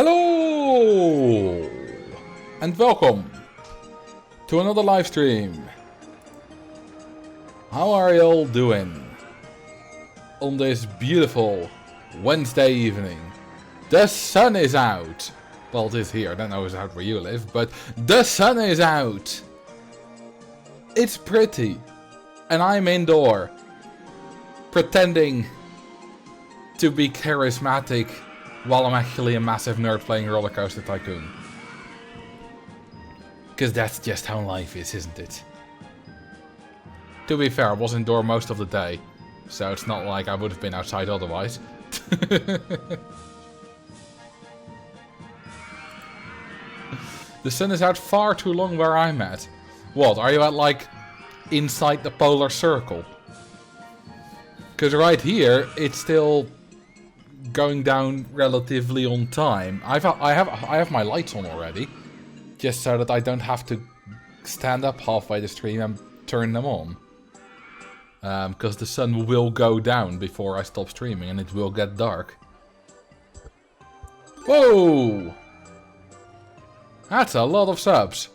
Hello and welcome to another live stream. How are you all doing on this beautiful Wednesday evening? The sun is out. Well, it is here. I don't know if it's out where you live, but the sun is out. It's pretty, and I'm indoor, pretending to be charismatic while I'm actually a massive nerd playing Roller Coaster Tycoon. Because that's just how life is, isn't it? To be fair, I was indoor most of the day, so it's not like I would have been outside otherwise. The sun is out far too long where I'm at. What, are you at like inside the polar circle? Because right here, it's still going down relatively on time. I have my lights on already, just so that I don't have to stand up halfway the stream and turn them on. Because the sun will go down before I stop streaming, and it will get dark. Whoa! That's a lot of subs.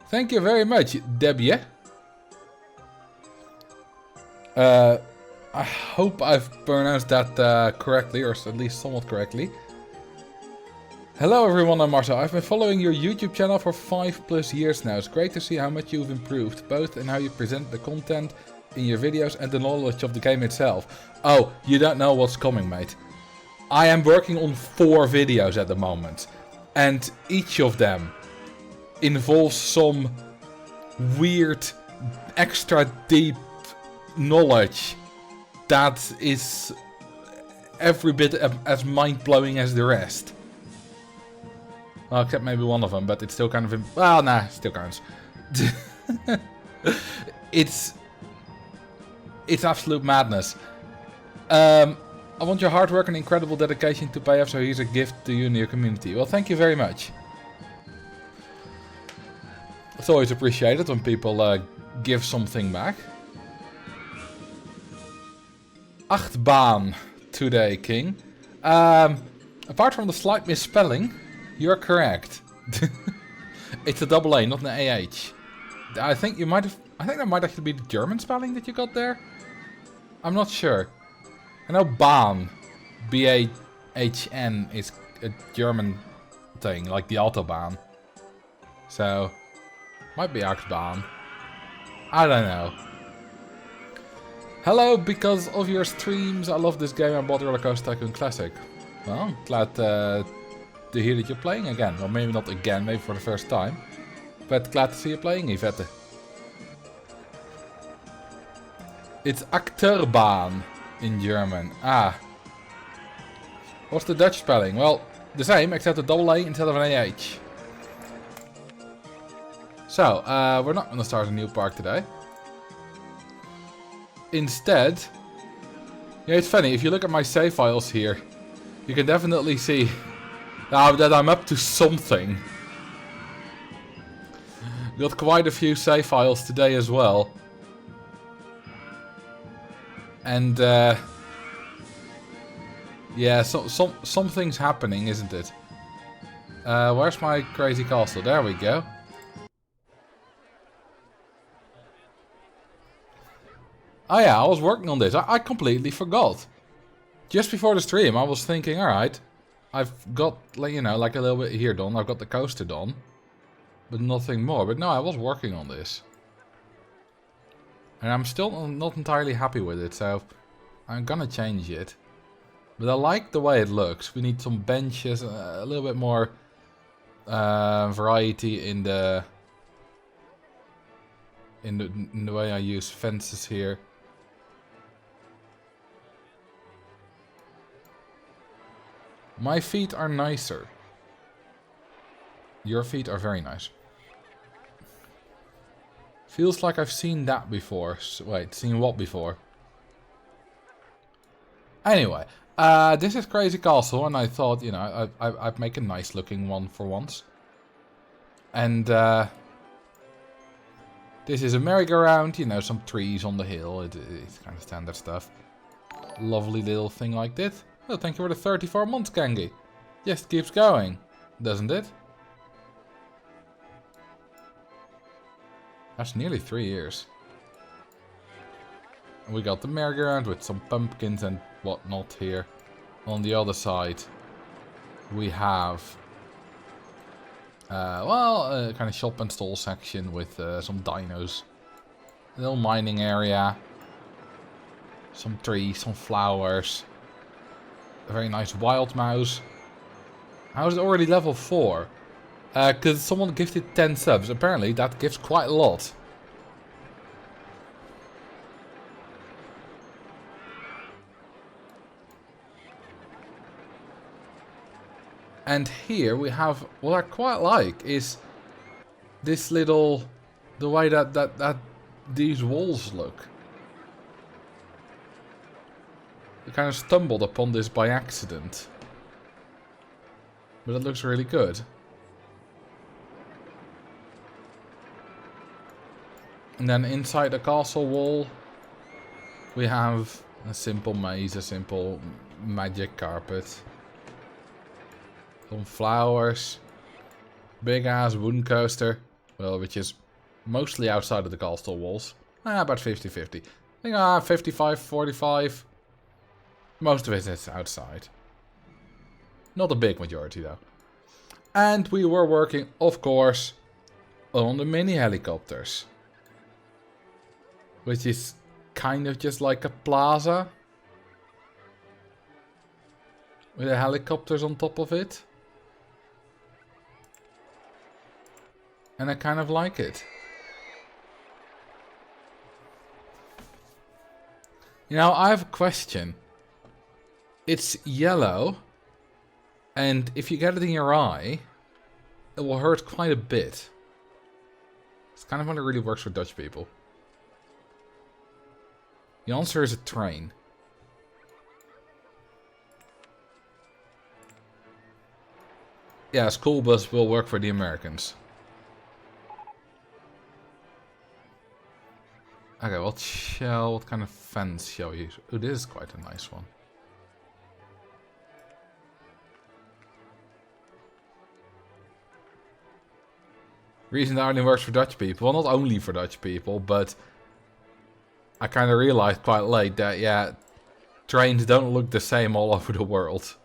Thank you very much, Debbie. I hope I've pronounced that correctly, or at least somewhat correctly. Hello everyone, I'm Marcel. I've been following your YouTube channel for 5+ years now. It's great to see how much you've improved, both in how you present the content in your videos and the knowledge of the game itself. Oh, you don't know what's coming, mate. I am working on 4 videos at the moment, and each of them involves some weird, extra deep knowledge that is every bit as mind-blowing as the rest. Well, except maybe one of them, but it's still kind of... well, nah, still counts. It's absolute madness. I want your hard work and incredible dedication to pay off, so here's a gift to you and your community. Well, thank you very much. It's always appreciated when people give something back. Achtbaan today, King. Apart from the slight misspelling, you're correct. It's a double A, not an AH. I think you might have... I think that might actually be the German spelling that you got there. I'm not sure. I know Bahn, B-A-H-N, is a German thing, like the Autobahn. So, might be Achtbaan. I don't know. Hello, because of your streams, I love this game. I bought Roller Coaster Tycoon Classic. Well, I'm glad to hear that you're playing again. Or maybe not again, maybe for the first time. But glad to see you playing, Yvette. It's Achterbahn in German. Ah. What's the Dutch spelling? Well, the same, except a double A instead of an AH. So, we're not going to start a new park today. Instead, yeah, it's funny, if you look at my save files here, you can definitely see that I'm up to something. Got quite a few save files today as well. And, yeah, something's happening, isn't it? Where's my crazy castle? There we go. Oh yeah, I was working on this. I completely forgot. Just before the stream, I was thinking, alright, I've got, you know, like a little bit here done. I've got the coaster done. But nothing more. But no, I was working on this. And I'm still not entirely happy with it, so I'm gonna change it. But I like the way it looks. We need some benches, a little bit more variety in the way I use fences here. My feet are nicer. Your feet are very nice. Feels like I've seen that before. Wait, seen what before? Anyway, this is Crazy Castle, and I thought, you know, I'd make a nice looking one for once. And this is a merry-go-round, you know, some trees on the hill. It's kind of standard stuff. Lovely little thing like this. Oh, thank you for the 34 months, Kangi. just keeps going, doesn't it? That's nearly 3 years. And we got the merry-go-round with some pumpkins and whatnot here. On the other side, we have, a kind of shop and stall section with some dinos. A little mining area. Some trees, some flowers. A very nice wild mouse. How is it already level 4? Because someone gifted 10 subs. Apparently that gives quite a lot. And here we have, what I quite like is this little, the way that these walls look. I kind of stumbled upon this by accident. But it looks really good. And then inside the castle wall, we have a simple maze, a simple magic carpet. Some flowers. Big ass wooden coaster. Well, which is mostly outside of the castle walls. About 50-50. I think 55-45. Most of it is outside. Not a big majority though. And we were working, of course, on the mini helicopters. Which is kind of just like a plaza. With the helicopters on top of it. And I kind of like it. You know, I have a question. It's yellow. And if you get it in your eye, it will hurt quite a bit. It's kind of only really works for Dutch people. The answer is a train. Yeah, school bus will work for the Americans. Okay, what kind of fence shall we use? Oh, this is quite a nice one. Reason that only works for Dutch people. Well, not only for Dutch people, but I kind of realized quite late that, yeah, trains don't look the same all over the world.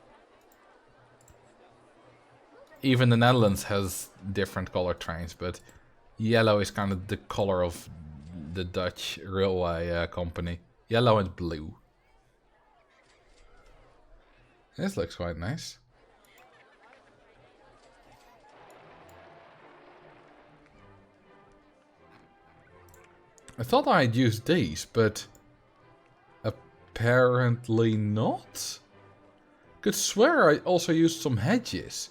Even the Netherlands has different colored trains, but yellow is kind of the color of the Dutch railway company. Yellow and blue. This looks quite nice. I thought I had used these, but apparently not. Could swear I also used some hedges.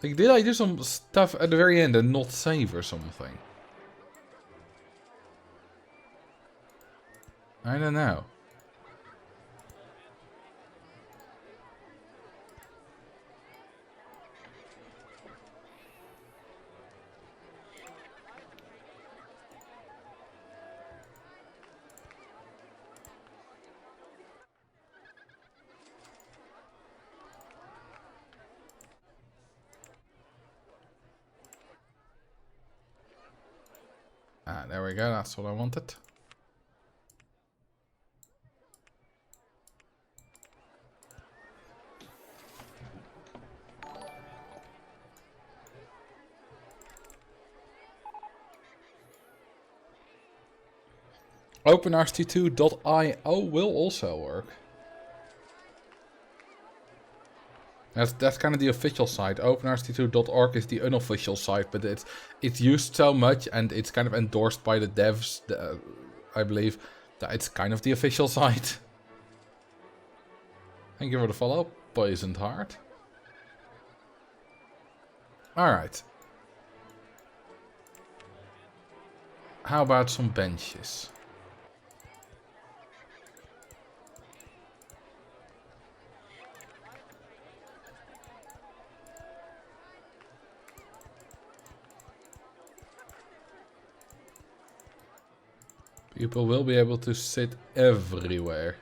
Like, did I do some stuff at the very end and not save or something? I don't know. Ah, there we go, that's what I wanted. OpenRT2.io will also work. That's kind of the official site. OpenRT2.org is the unofficial site, but it's used so much and it's kind of endorsed by the devs, I believe, that it's kind of the official site. Thank you for the follow, Poisoned Heart. Alright. How about some benches? People will be able to sit everywhere.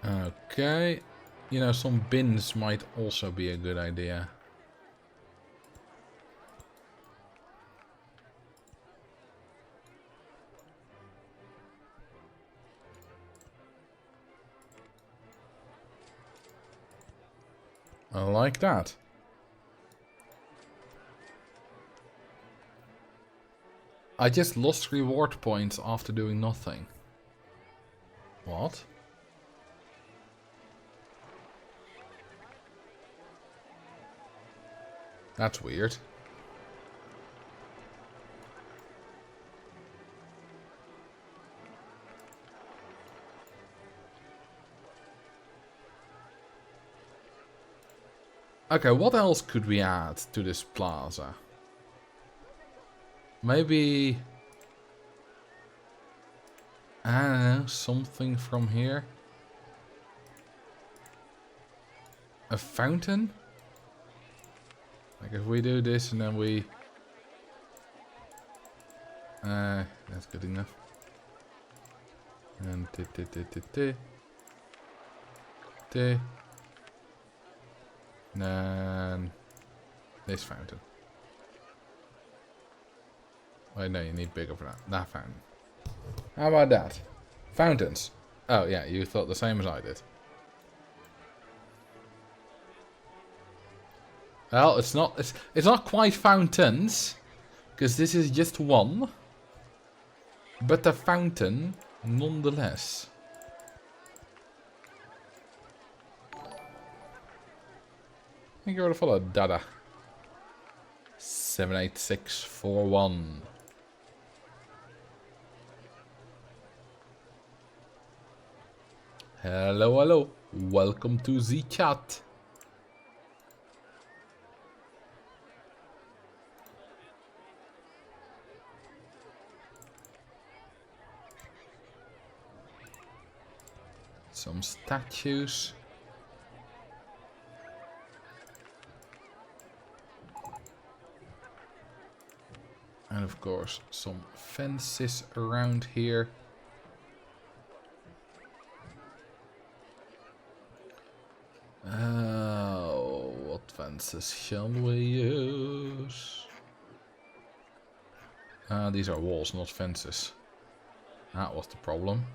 Okay. You know, some bins might also be a good idea. I like that. I just lost reward points after doing nothing. What? That's weird. Okay, what else could we add to this plaza? Maybe... I don't know, something from here? A fountain? Like if we do this and then we... that's good enough. And then this fountain. Wait, no, you need bigger for that. That fountain. How about that? Fountains. Oh yeah, you thought the same as I did. Well, it's not quite fountains, because this is just one. But a fountain, nonetheless. Thank you for the follow, Dada. 78641. Hello, hello. Welcome to the chat. Some statues. And of course, some fences around here. What fences shall we use? These are walls, not fences. That was the problem.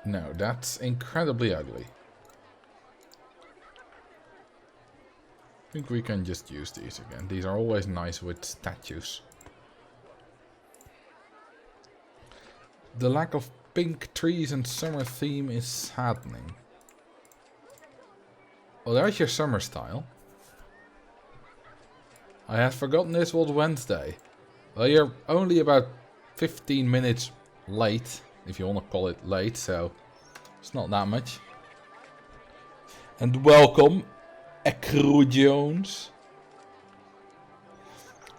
No, that's incredibly ugly. I think we can just use these again. These are always nice with statues. The lack of pink trees and summer theme is saddening. Oh, there's your summer style. I had forgotten this was Wednesday. Well, you're only about 15 minutes late, if you want to call it late, so it's not that much. And welcome, Ekro Jones.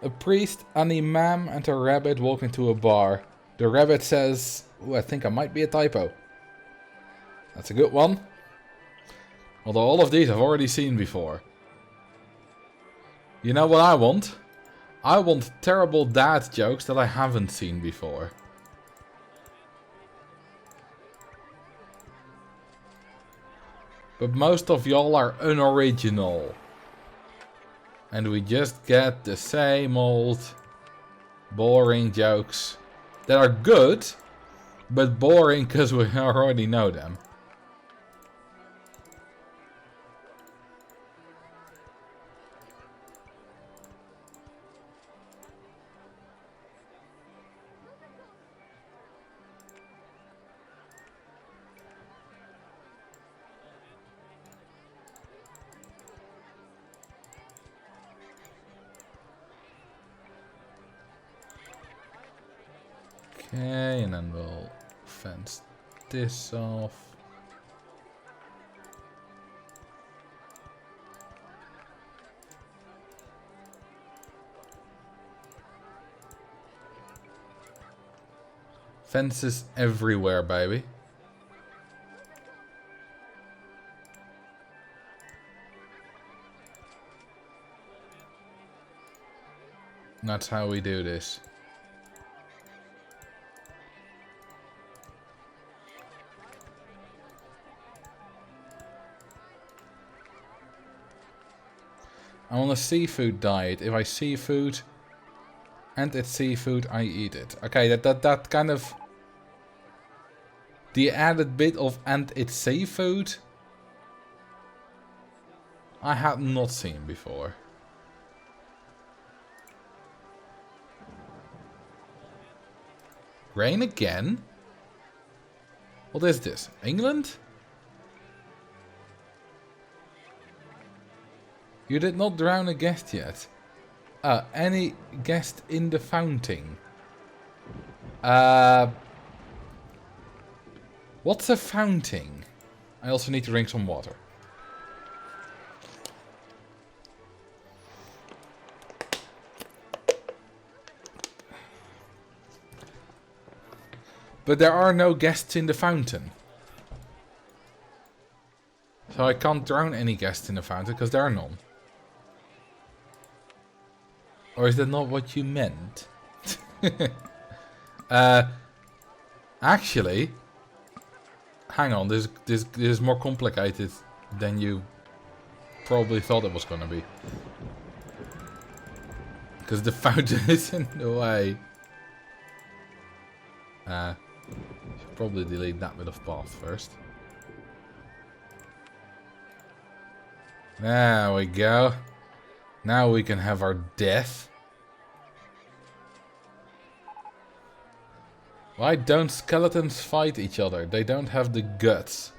A priest, an imam, and a rabbit walk into a bar. The rabbit says, "Ooh, I think I might be a typo." That's a good one. Although all of these I've already seen before. You know what I want? I want terrible dad jokes that I haven't seen before. But most of y'all are unoriginal. And we just get the same old boring jokes that are good, but boring because we already know them. Okay, and then we'll fence this off. Fences everywhere, baby. That's how we do this. I'm on a seafood diet. If I see food and it's seafood, I eat it. Okay, that kind of... The added bit of and it's seafood, I had not seen before. Rain again? What is this? England? You did not drown a guest yet. Any guest in the fountain? What's a fountain? I also need to drink some water. But there are no guests in the fountain. So I can't drown any guests in the fountain because there are none. Or is that not what you meant? Actually, hang on, this is more complicated than you probably thought it was gonna be. Because the fountain is in the way. Should probably delete that bit of path first. There we go. Now we can have our death. Why don't skeletons fight each other? They don't have the guts.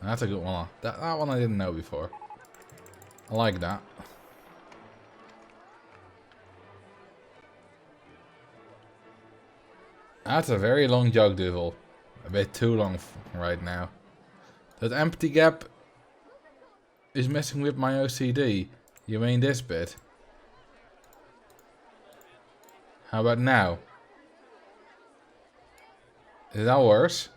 That's a good one. That one I didn't know before. I like that. That's a very long jog doodle. A bit too long right now. That empty gap is messing with my OCD. You mean this bit? How about now? Is that worse?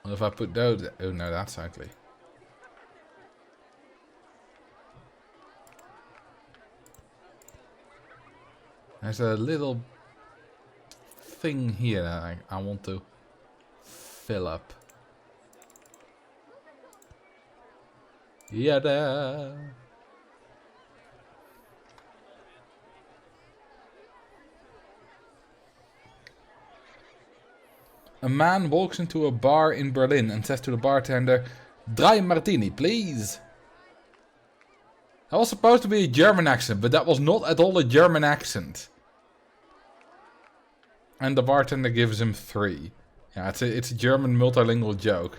What if I put those? Oh no, that's ugly. There's a little thing here that I want to fill up. Yada! A man walks into a bar in Berlin and says to the bartender, "Drei martini, please." That was supposed to be a German accent, but that was not at all a German accent. And the bartender gives him 3. Yeah, it's a German multilingual joke.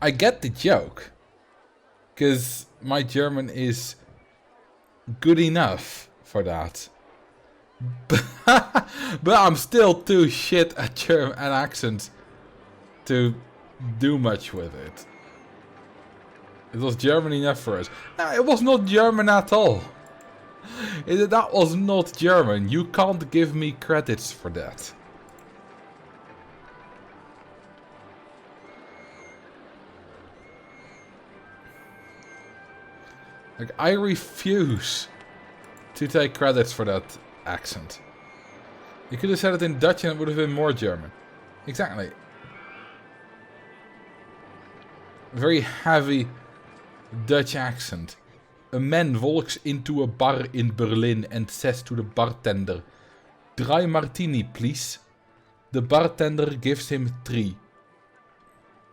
I get the joke. Because my German is good enough for that. But I'm still too shit at German accents to do much with it. It was German enough for us. No, it was not German at all. That was not German. You can't give me credits for that. Like, I refuse to take credits for that accent. You could have said it in Dutch and it would have been more German. Exactly. Very heavy Dutch accent. A man walks into a bar in Berlin and says to the bartender, "Drei martini, please." The bartender gives him 3.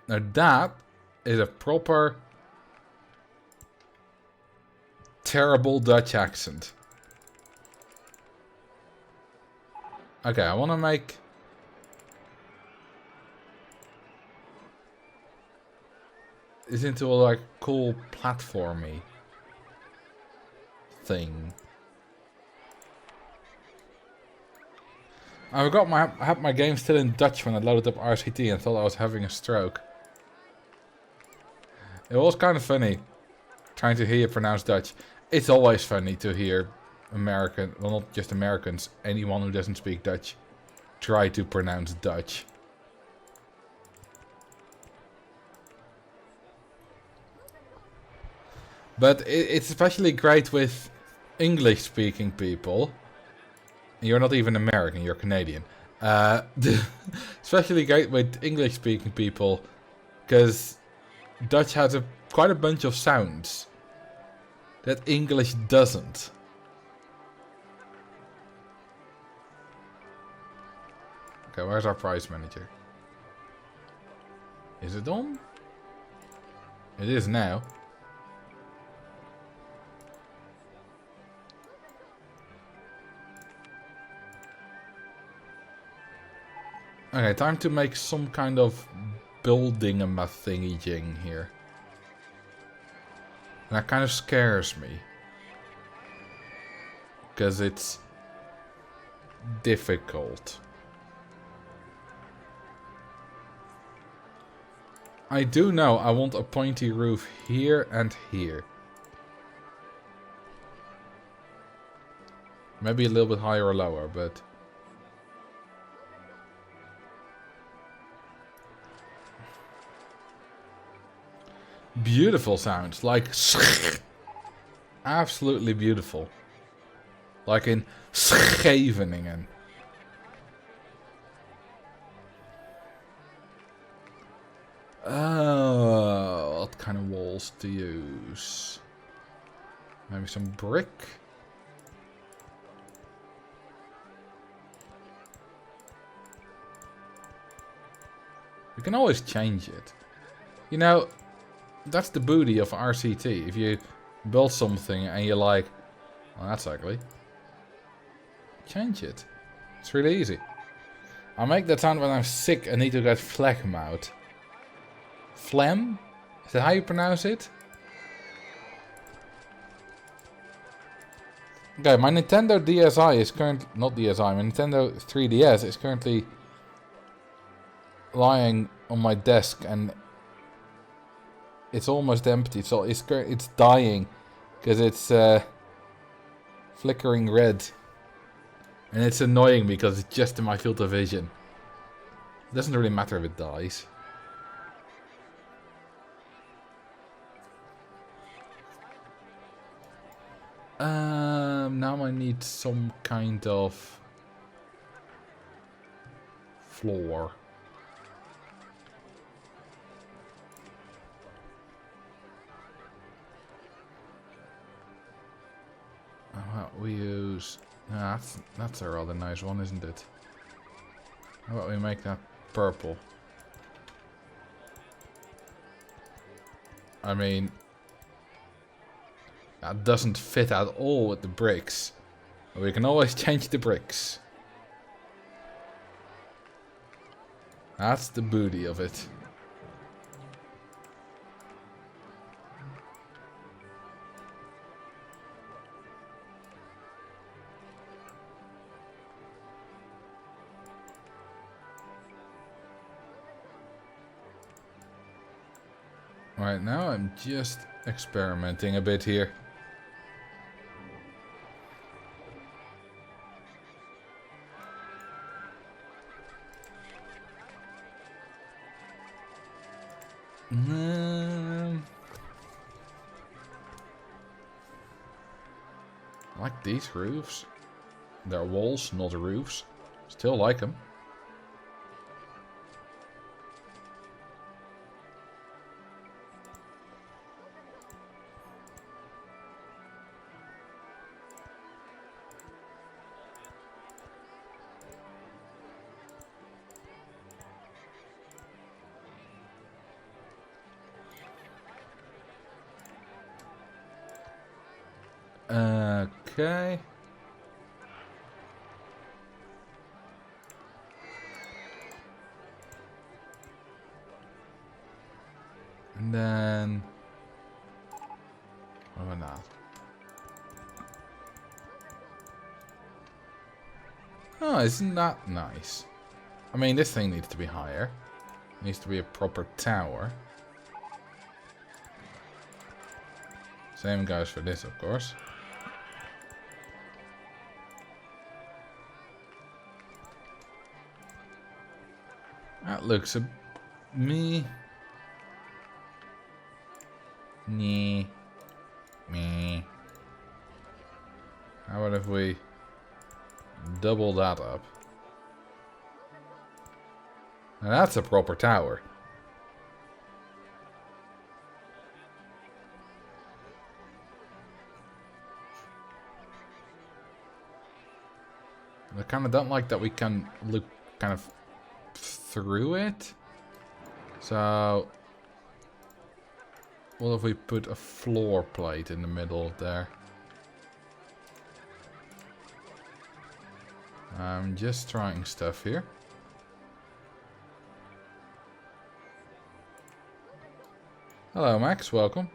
Now that is a proper terrible Dutch accent. Okay, I want to make this into a like cool platformy thing. I had my game still in Dutch when I loaded up RCT and thought I was having a stroke. It was kind of funny trying to hear you pronounce Dutch. It's always funny to hear American, well not just Americans, anyone who doesn't speak Dutch try to pronounce Dutch. But it's especially great with English-speaking people. You're not even American, you're Canadian. Especially great with English-speaking people, because Dutch has quite a bunch of sounds that English doesn't. Okay, where's our price manager? Is it on? It is now. Okay, time to make some kind of building a thingy-jing here. And that kind of scares me. Because it's difficult. I do know I want a pointy roof here and here. Maybe a little bit higher or lower, but... Beautiful sounds, like... Absolutely beautiful. Like in Scheveningen. Oh, what kind of walls to use? Maybe some brick? We can always change it. You know, that's the beauty of RCT. If you build something and you're like, well, that's ugly, change it. It's really easy. I make that sound when I'm sick and need to get phlegm out. Phlegm? Is that how you pronounce it? Okay, my Nintendo DSi is currently... Not DSi, my Nintendo 3DS is currently lying on my desk and it's almost empty. So it's dying because it's flickering red. And it's annoying me because it's just in my field of vision. It doesn't really matter if it dies. Now I need some kind of floor. We use... that's a rather nice one, isn't it? How about we make that purple? I mean... that doesn't fit at all with the bricks. But we can always change the bricks. That's the beauty of it. Right now I'm just experimenting a bit here. I like these roofs. They're walls, not roofs. Still like them. Okay. And then... what about that? Oh, isn't that nice? I mean, this thing needs to be higher. It needs to be a proper tower. Same goes for this, of course. That looks me. Nee. How about if we double that up? Now that's a proper tower. I kind of don't like that we can look kind of through it. So, what if we put a floor plate in the middle there? I'm just trying stuff here. Hello Max, welcome.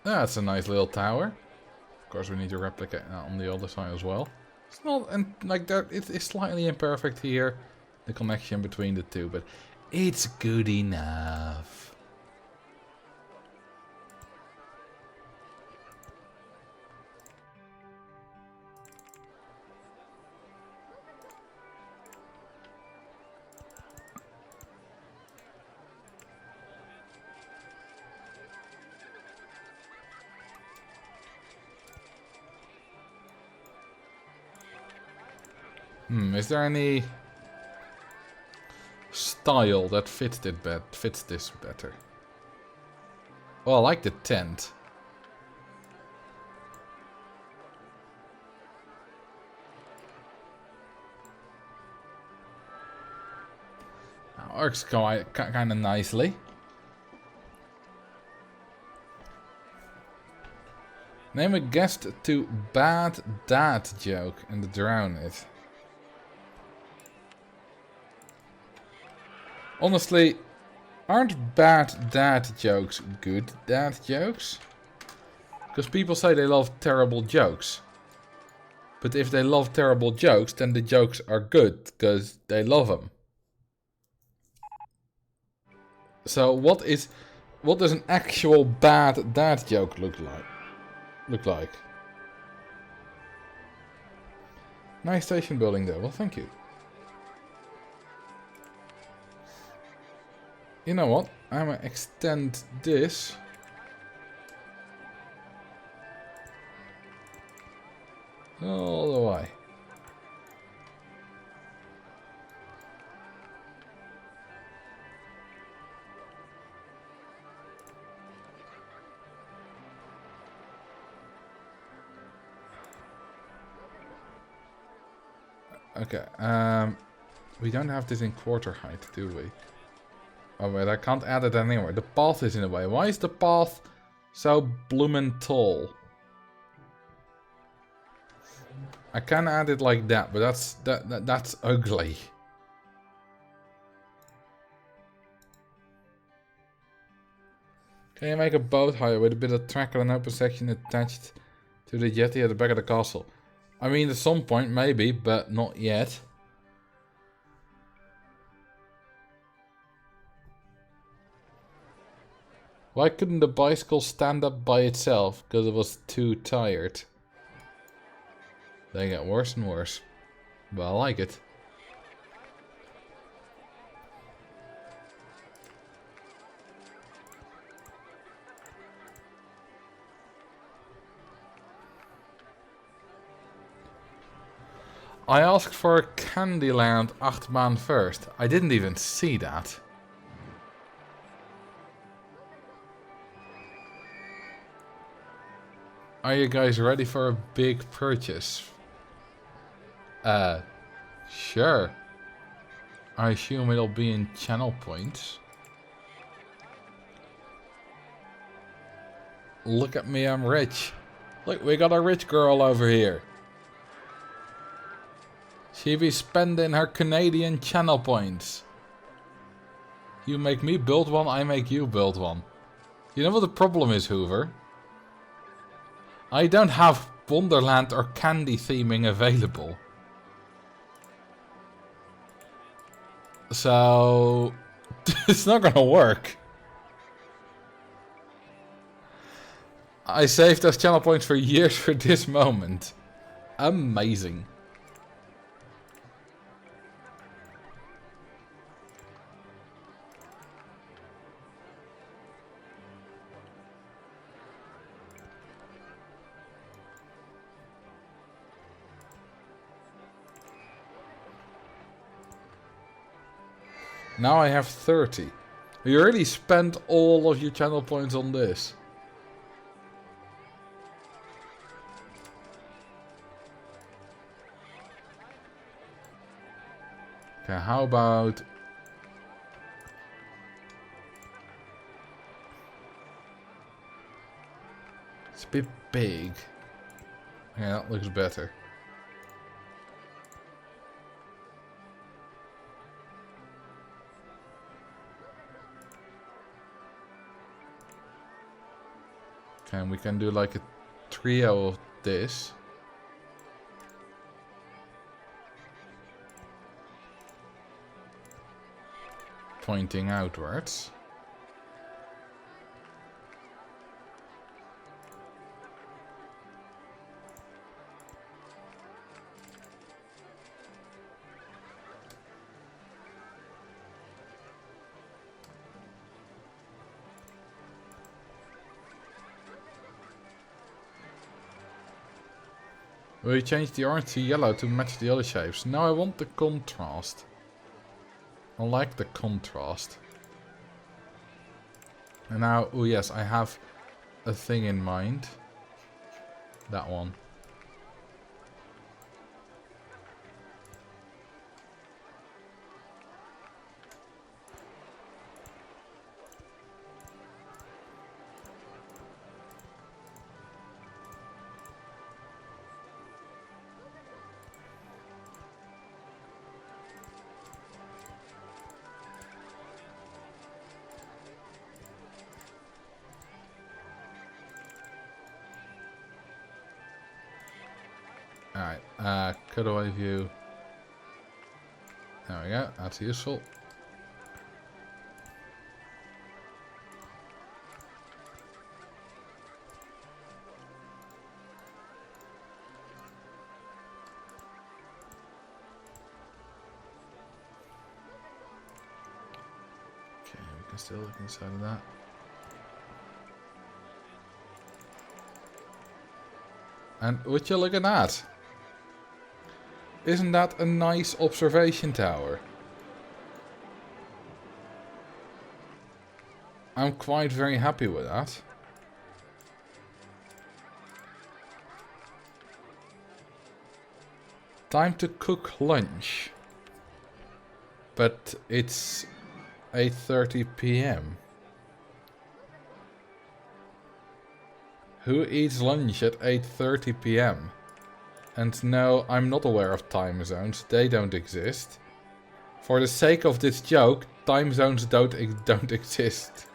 That's a nice little tower. Of course we need to replicate that on the other side as well. It's not, and like that, it's slightly imperfect here, the connection between the two, but it's good enough. Is there any style that fits this better? Oh, I like the tent. That works kind of nicely. Name a guest to bad dad joke and drown it. Honestly, aren't bad dad jokes good dad jokes? Because people say they love terrible jokes. But if they love terrible jokes, then the jokes are good, because they love them. So what does an actual bad dad joke look like? Nice station building there, well thank you. You know what? I'm gonna extend this. All the way. Okay, we don't have this in quarter height, do we? Oh wait, I can't add it anywhere. The path is in the way. Why is the path so bloomin' tall? I can add it like that, but that's ugly. Can you make a boat hire with a bit of track and an open section attached to the jetty at the back of the castle? I mean, at some point maybe, but not yet. Why couldn't the bicycle stand up by itself? Because it was too tired. They get worse and worse. But I like it. I asked for a Candyland Achtbaan first. I didn't even see that. Are you guys ready for a big purchase? Sure. I assume it'll be in channel points. Look at me, I'm rich. Look, we got a rich girl over here. She be spending her Canadian channel points. You make me build one, I make you build one. You know what the problem is, Hoover? I don't have Wonderland or candy theming available. So it's not gonna work. I saved those channel points for years for this moment. Amazing. Now I have 30. You already spent all of your channel points on this. Okay, how about... It's a bit big. Yeah, that looks better. Okay, and we can do like a trio of this. Pointing outwards. Will you change the orange to yellow to match the other shapes? No, I want the contrast. I like the contrast. And now, oh yes, I have a thing in mind. That one. Alright, cutaway view. There we go, that's useful. Okay, we can still look inside of that. And would you look at that? Isn't that a nice observation tower? I'm quite very happy with that. Time to cook lunch. But it's 8:30 PM. Who eats lunch at 8:30 PM? And no, I'm not aware of time zones. They don't exist. For the sake of this joke, time zones don't exist.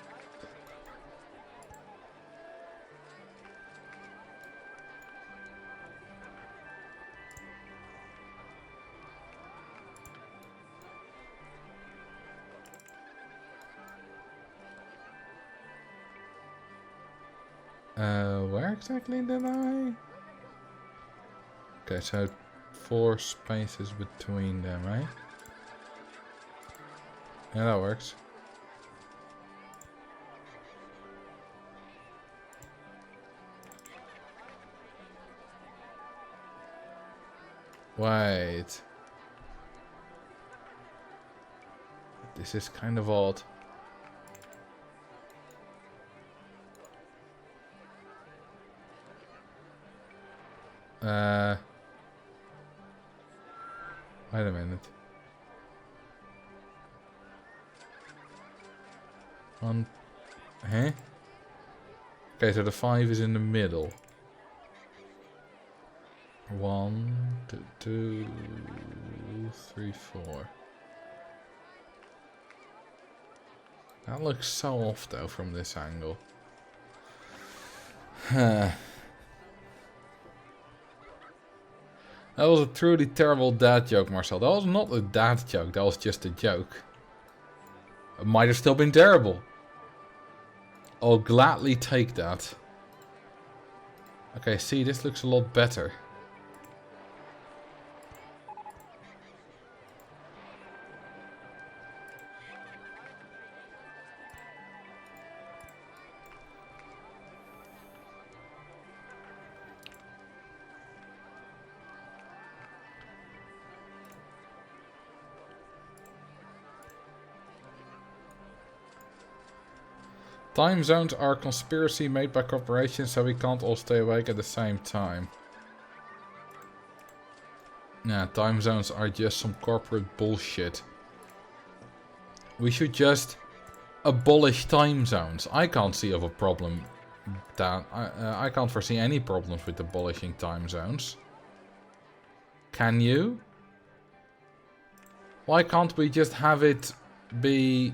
Where exactly did I? Okay, so 4 spaces between them, eh? Yeah, that works. Wait. This is kind of odd. Wait a minute. One. Huh? Okay, so the 5 is in the middle. 1, 2, 3, 4. That looks so off though from this angle. That was a truly terrible dad joke, Marcel. That was not a dad joke, that was just a joke. It might have still been terrible. I'll gladly take that. Okay, see, this looks a lot better. Time zones are a conspiracy made by corporations so we can't all stay awake at the same time. Yeah, time zones are just some corporate bullshit. We should just abolish time zones. I can't see of a problem that I can't foresee any problems with abolishing time zones. Can you? Why can't we just have it be,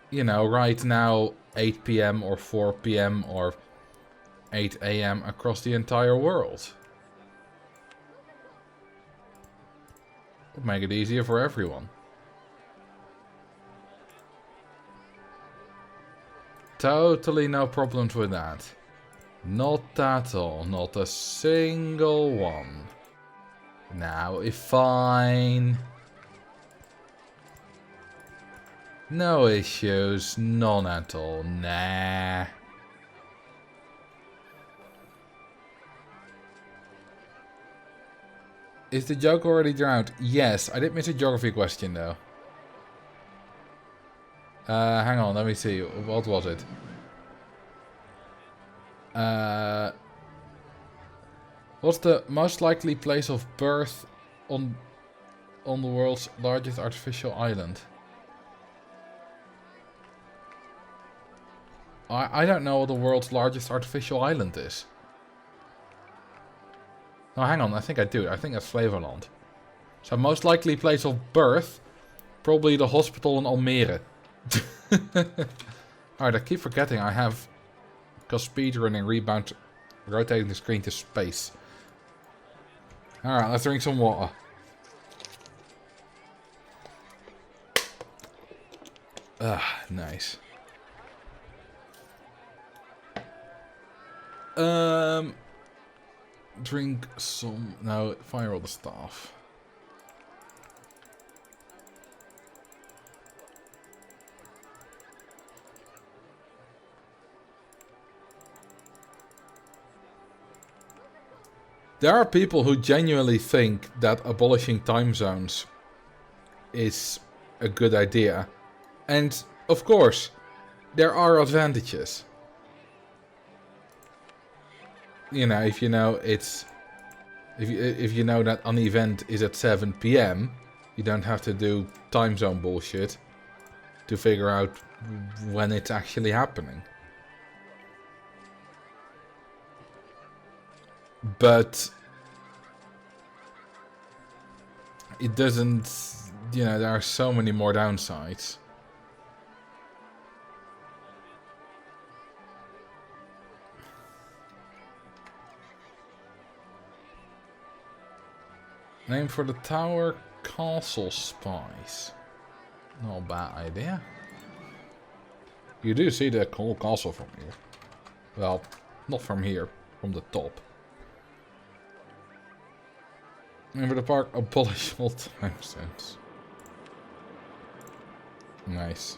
you know, right now 8 PM or 4 PM or 8 AM across the entire world? Would make it easier for everyone. Totally no problems with that. Not at all. Not a single one. Now, if fine. No issues. None at all. Nah. Is the joke already drowned? Yes, I did miss a geography question though. Hang on, let me see. What was it? What's the most likely place of birth on the world's largest artificial island? I don't know what the world's largest artificial island is. Oh, hang on, I think I do. I think that's Flevoland. So most likely place of birth, probably the hospital in Almere. Alright, I keep forgetting I have, because speedrunning, rebound, rotating the screen to space. Alright, let's drink some water. Nice. Drink some... No, fire all the stuff. There are people who genuinely think that abolishing time zones is a good idea. And, of course, there are advantages. You know, if you know it's... If you know that an event is at 7 PM, you don't have to do time zone bullshit to figure out when it's actually happening. But it doesn't, you know, there are so many more downsides. Name for the tower, Castle Spice. Not a bad idea. You do see the whole castle from here. Well, not from here, from the top. Name for the park, abolish all time zones. Nice.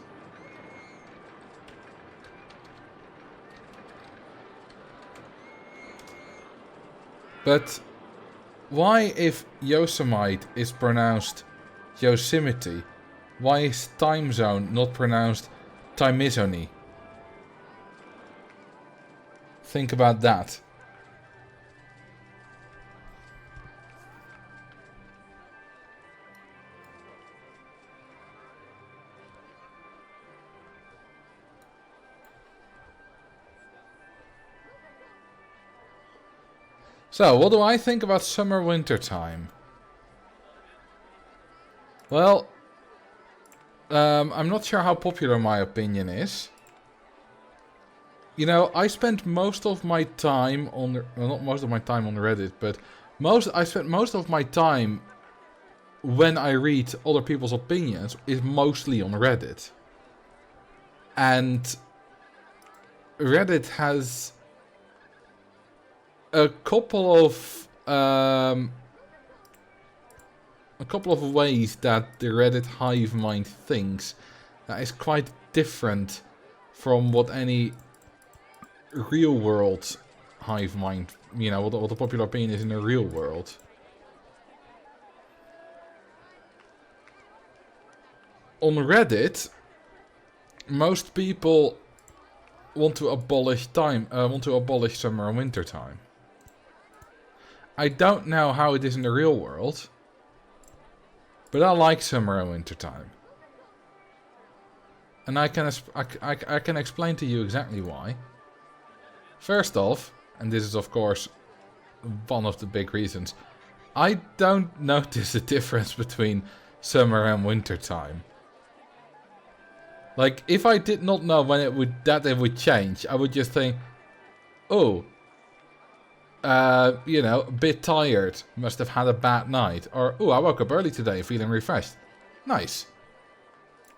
But why, if Yosemite is pronounced Yosemite, why is time zone not pronounced Timizony? Think about that. So, what do I think about summer-winter time? Well, I'm not sure how popular my opinion is. You know, I spent most of my time on, well, not most of my time on Reddit, but I spent most of my time when I read other people's opinions is mostly on Reddit. And Reddit has a couple of ways that the Reddit hive mind thinks that is quite different from what any real world hive mind, you know, what the popular opinion is in the real world. On Reddit, most people want to abolish summer and winter time. I don't know how it is in the real world, but I like summer and winter time. And I can explain to you exactly why. First off, and this is of course one of the big reasons, I don't notice a difference between summer and winter time. Like, if I did not know when it would change, I would just think, oh, you know, a bit tired, must have had a bad night. Or, oh, I woke up early today, feeling refreshed. Nice.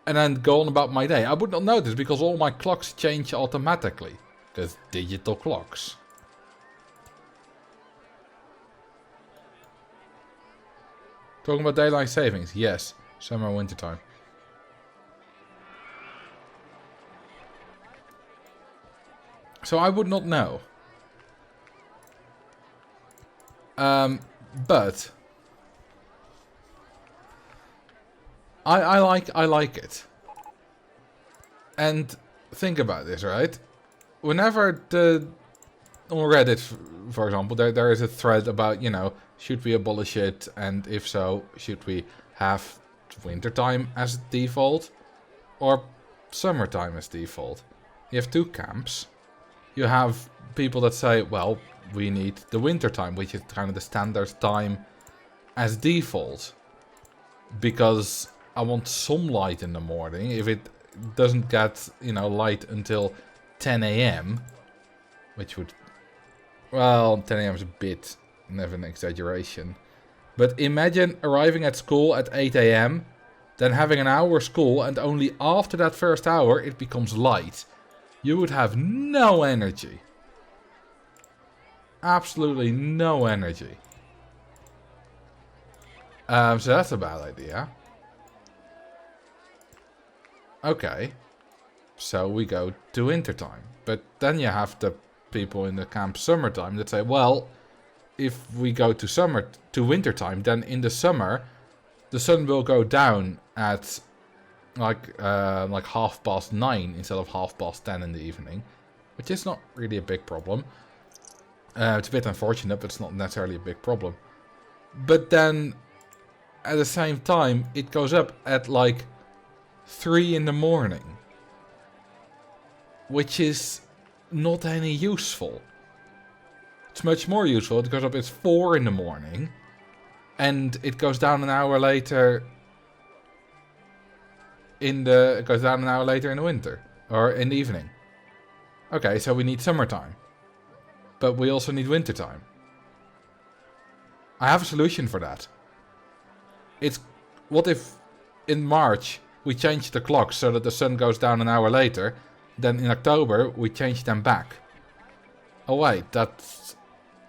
And then go on about my day. I would not notice because all my clocks change automatically. Because digital clocks. Talking about daylight savings, yes. Summer, winter time. So I would not know. But I like it. And think about this, right? Whenever on Reddit, for example, there is a thread about, you know, should we abolish it, and if so, should we have wintertime as default or summertime as default? You have two camps. You have people that say, well, we need the wintertime, which is kind of the standard time as default, because I want some light in the morning. If it doesn't get, you know, light until 10 AM, which would, well, 10 AM is a bit of an exaggeration. But imagine arriving at school at 8 AM, then having an hour school, and only after that first hour it becomes light. You would have no energy. Absolutely no energy. So that's a bad idea. Okay. So we go to wintertime. But then you have the people in the camp summertime that say, well, if we go to wintertime, then in the summer the sun will go down at like 9:30 instead of 10:30 in the evening, which is not really a big problem. It's a bit unfortunate, but it's not necessarily a big problem. But then at the same time it goes up at like 3 in the morning, which is not any useful. It's much more useful. It goes up at 4 in the morning and it goes down an hour later in the winter or in the evening. Okay, so we need summertime, but we also need wintertime. I have a solution for that. It's, what if in March we change the clocks so that the sun goes down an hour later, then in October we change them back? Oh wait, that's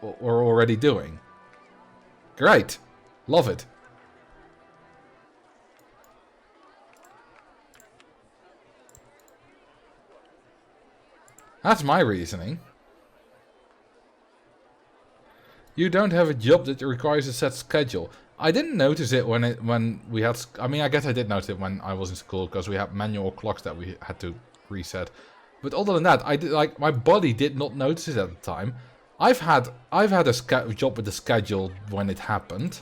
what we're already doing. Great, love it. That's my reasoning. You don't have a job that requires a set schedule. I didn't notice it when we had... I mean, I guess I did notice it when I was in school, because we had manual clocks that we had to reset. But other than that, my body did not notice it at the time. I've had a job with a schedule when it happened.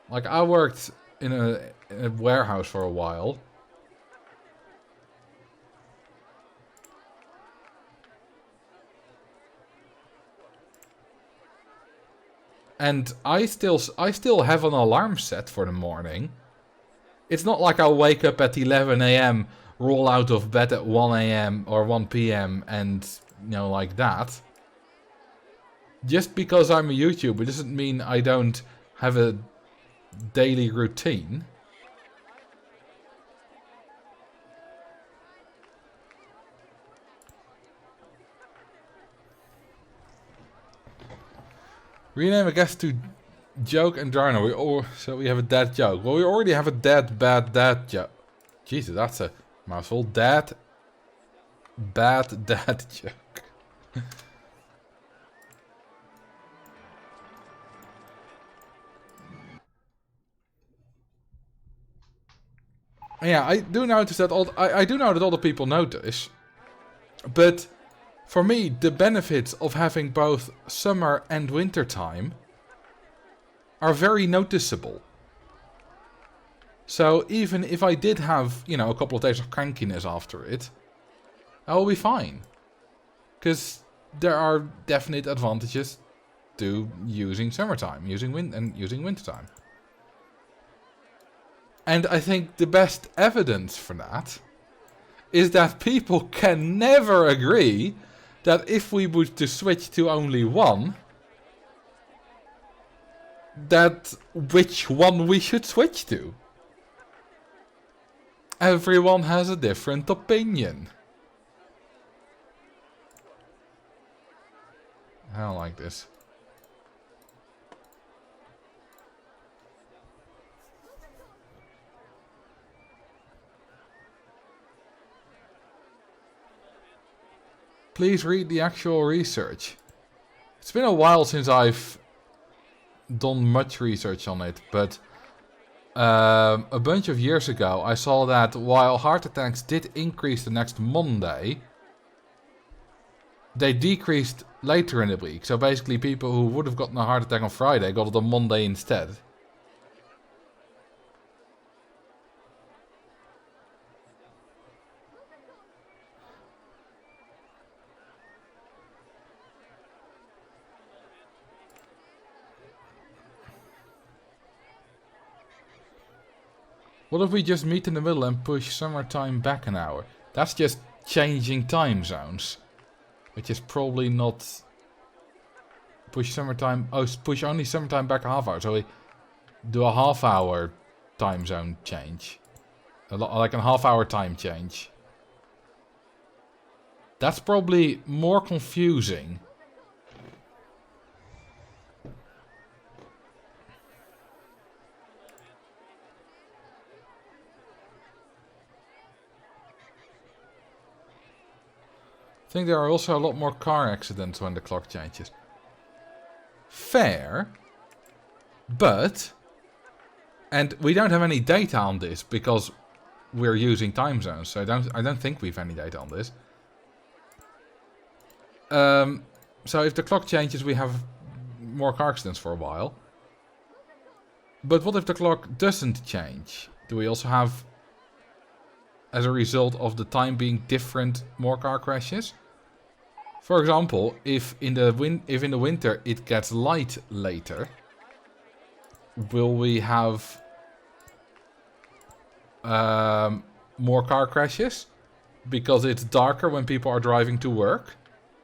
Like, I worked in a warehouse for a while. And I still have an alarm set for the morning. It's not like I'll wake up at 11 AM, roll out of bed at 1 AM or 1 PM and, you know, like that. Just because I'm a YouTuber doesn't mean I don't have a daily routine. Rename a guest to joke and Drano. So we have a dad joke. Well, we already have a bad dad joke. Jesus, that's a mouthful. Bad dad joke. Yeah, I do notice that I do know that other people notice. But for me, the benefits of having both summer and winter time are very noticeable. So even if I did have, you know, a couple of days of crankiness after it, I will be fine. Because there are definite advantages to using summertime, using wintertime. And I think the best evidence for that is that people can never agree that if we were to switch to only one, that which one we should switch to. Everyone has a different opinion. I don't like this. Please read the actual research. It's been a while since I've done much research on it, but a bunch of years ago I saw that while heart attacks did increase the next Monday, they decreased later in the week. So basically people who would have gotten a heart attack on Friday got it on Monday instead. What if we just meet in the middle and push summertime back an hour? That's just changing time zones. Which is probably not... Push summertime... Oh, push only summertime back a half hour. So we do a half hour time zone change. Like a half hour time change. That's probably more confusing. I think there are also a lot more car accidents when the clock changes. Fair. But... And we don't have any data on this because we're using time zones. So I don't think we've any data on this. So if the clock changes, we have more car accidents for a while. But what if the clock doesn't change? Do we also have, as a result of the time being different, more car crashes? For example, if in the winter it gets light later, will we have more car crashes because it's darker when people are driving to work?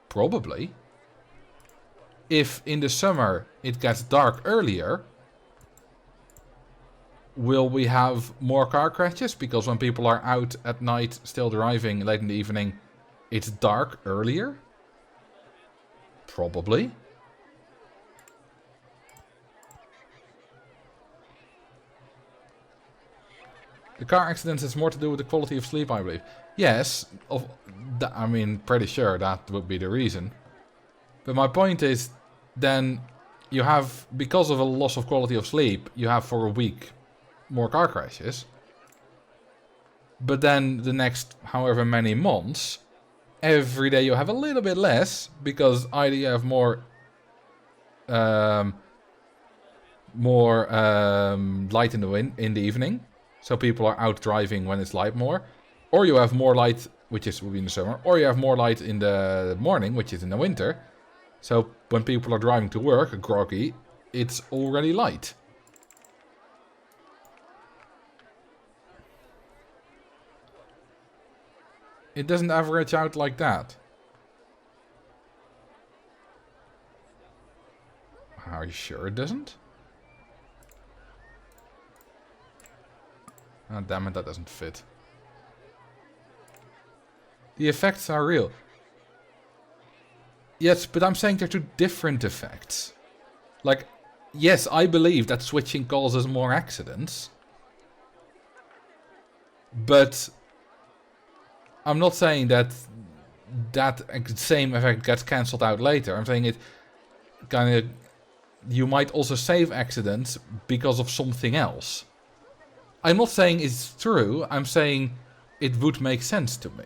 Probably. If in the summer it gets dark earlier, will we have more car crashes because when people are out at night still driving late in the evening, it's dark earlier? Probably. The car accidents has more to do with the quality of sleep, I believe. Yes, I mean, pretty sure that would be the reason. But my point is, then you have, because of a loss of quality of sleep, you have for a week more car crashes. But then the next however many months, every day you have a little bit less, because either you have more light in the evening, so people are out driving when it's light more, or you have more light, which will be in the summer, or you have more light in the morning, which is in the winter. So when people are driving to work, groggy, it's already light. It doesn't average out like that. Are you sure it doesn't? Oh, damn it, that doesn't fit. The effects are real. Yes, but I'm saying they're two different effects. Like, yes, I believe that switching causes more accidents. But I'm not saying that that same effect gets cancelled out later. I'm saying it kind of... You might also save accidents because of something else. I'm not saying it's true. I'm saying it would make sense to me.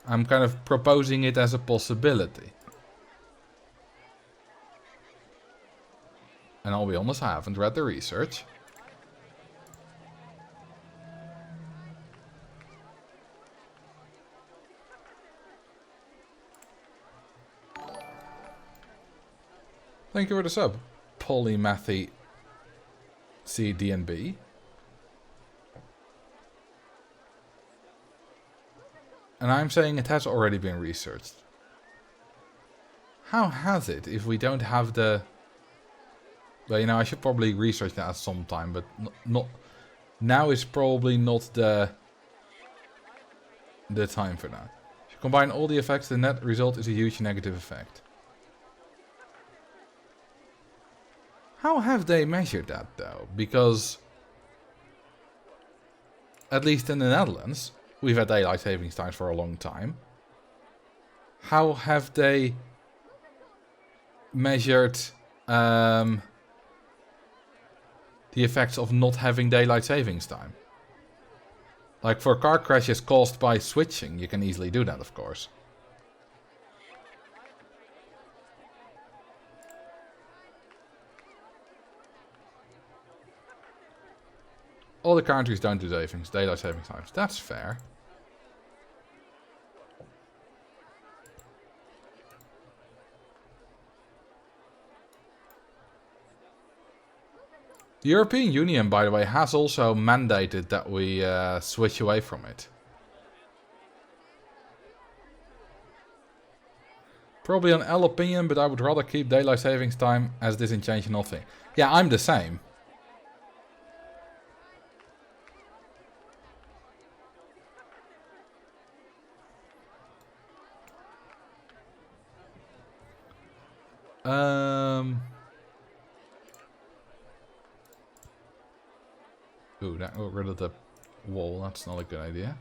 I'm kind of proposing it as a possibility. And I'll be honest, I haven't read the research. Thank you for the sub, Polymathy CDNB. And I'm saying it has already been researched. How has it if we don't have the... Well, you know, I should probably research that at some time, but not now is probably not the time for that. If you combine all the effects, the net result is a huge negative effect. How have they measured that, though? Because, at least in the Netherlands, we've had daylight savings times for a long time. How have they measured the effects of not having daylight savings time? Like for car crashes caused by switching, you can easily do that, of course. All the countries don't do daylight savings times. That's fair. The European Union, by the way, has also mandated that we switch away from it. Probably an L opinion, but I would rather keep daylight savings time as this intentional thing. Yeah, I'm the same. Ooh, that got rid of the wall. That's not a good idea.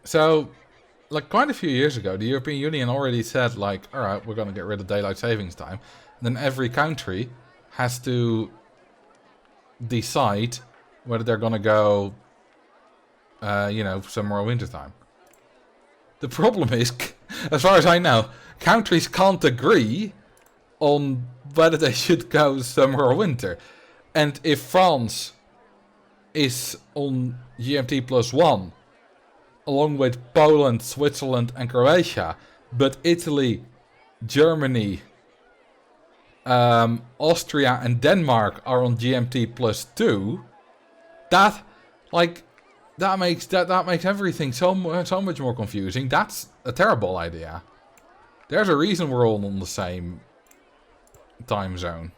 So, like quite a few years ago, the European Union already said, like, alright, we're going to get rid of daylight savings time. And then every country has to decide whether they're going to go, you know, summer or winter time. The problem is, as far as I know, countries can't agree on whether they should go summer or winter. And if France is on GMT +1, along with Poland, Switzerland and Croatia, but Italy, Germany, Austria and Denmark are on GMT +2, that, like... That makes everything so much more confusing. That's a terrible idea. There's a reason we're all on the same time zone.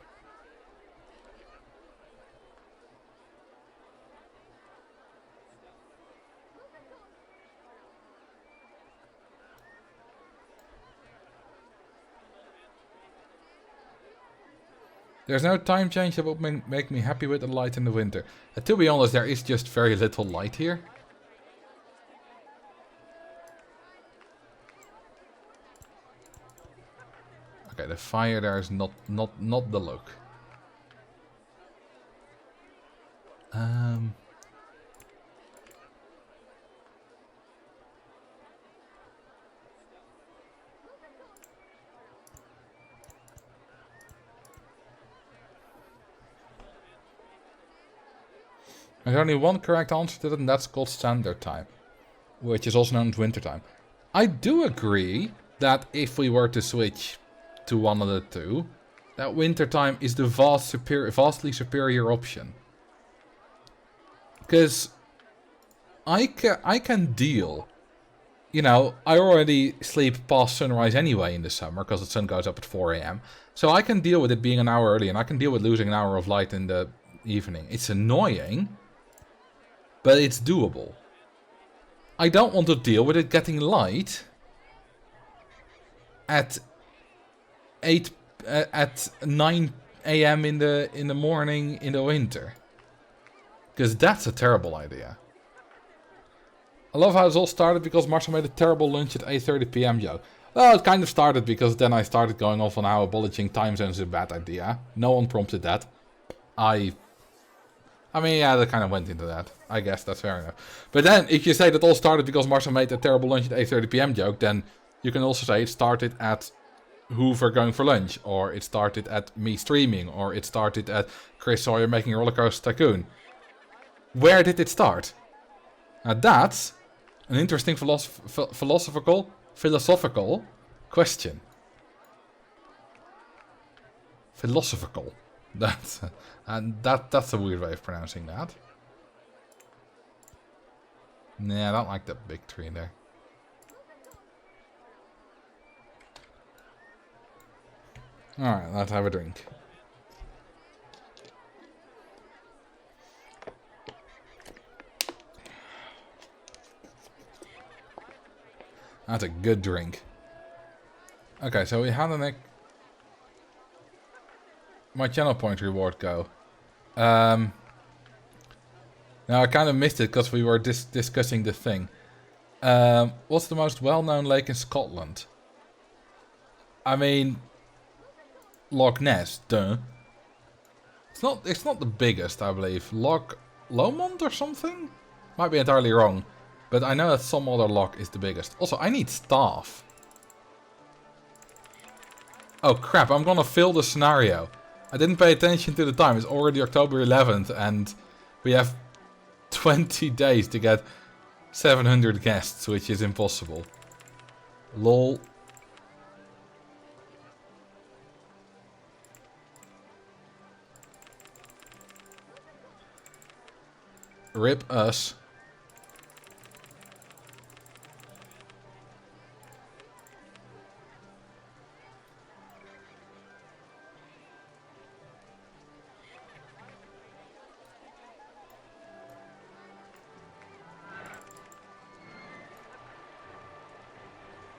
There's no time change that would make me happy with the light in the winter. To be honest, there is just very little light here. Okay, the fire there is not the look. There's only one correct answer to that, and that's called standard time, which is also known as winter time. I do agree that if we were to switch to one of the two, that winter time is the vastly superior option. Because I can deal. You know, I already sleep past sunrise anyway in the summer because the sun goes up at 4 AM. So I can deal with it being an hour early, and I can deal with losing an hour of light in the evening. It's annoying, but it's doable. I don't want to deal with it getting light at 9 AM in the morning in the winter, because that's a terrible idea. I love how it all started because Marcel made a terrible lunch at 8:30 PM, Joe. Well, it kind of started because then I started going off on how abolishing time zones is a bad idea. No one prompted that. I mean, yeah, that kind of went into that. I guess that's fair enough. But then, if you say that all started because Marcel made a terrible lunch at 8:30 p.m. joke, then you can also say it started at Hoover going for lunch, or it started at me streaming, or it started at Chris Sawyer making a Roller Coaster Tycoon. Where did it start? Now that's an interesting philosophical question. Philosophical. That's a weird way of pronouncing that. Nah, I don't like that big tree there. Alright, let's have a drink. That's a good drink. Okay, so we had my channel point reward go. Now I kind of missed it because we were discussing the thing. What's the most well-known lake in Scotland? I mean, Loch Ness, duh. It's not the biggest, I believe. Loch Lomond or something? Might be entirely wrong. But I know that some other loch is the biggest. Also, I need staff. Oh crap, I'm gonna fill the scenario. I didn't pay attention to the time. It's already October 11th and we have 20 days to get 700 guests, which is impossible. Lol. Rip us.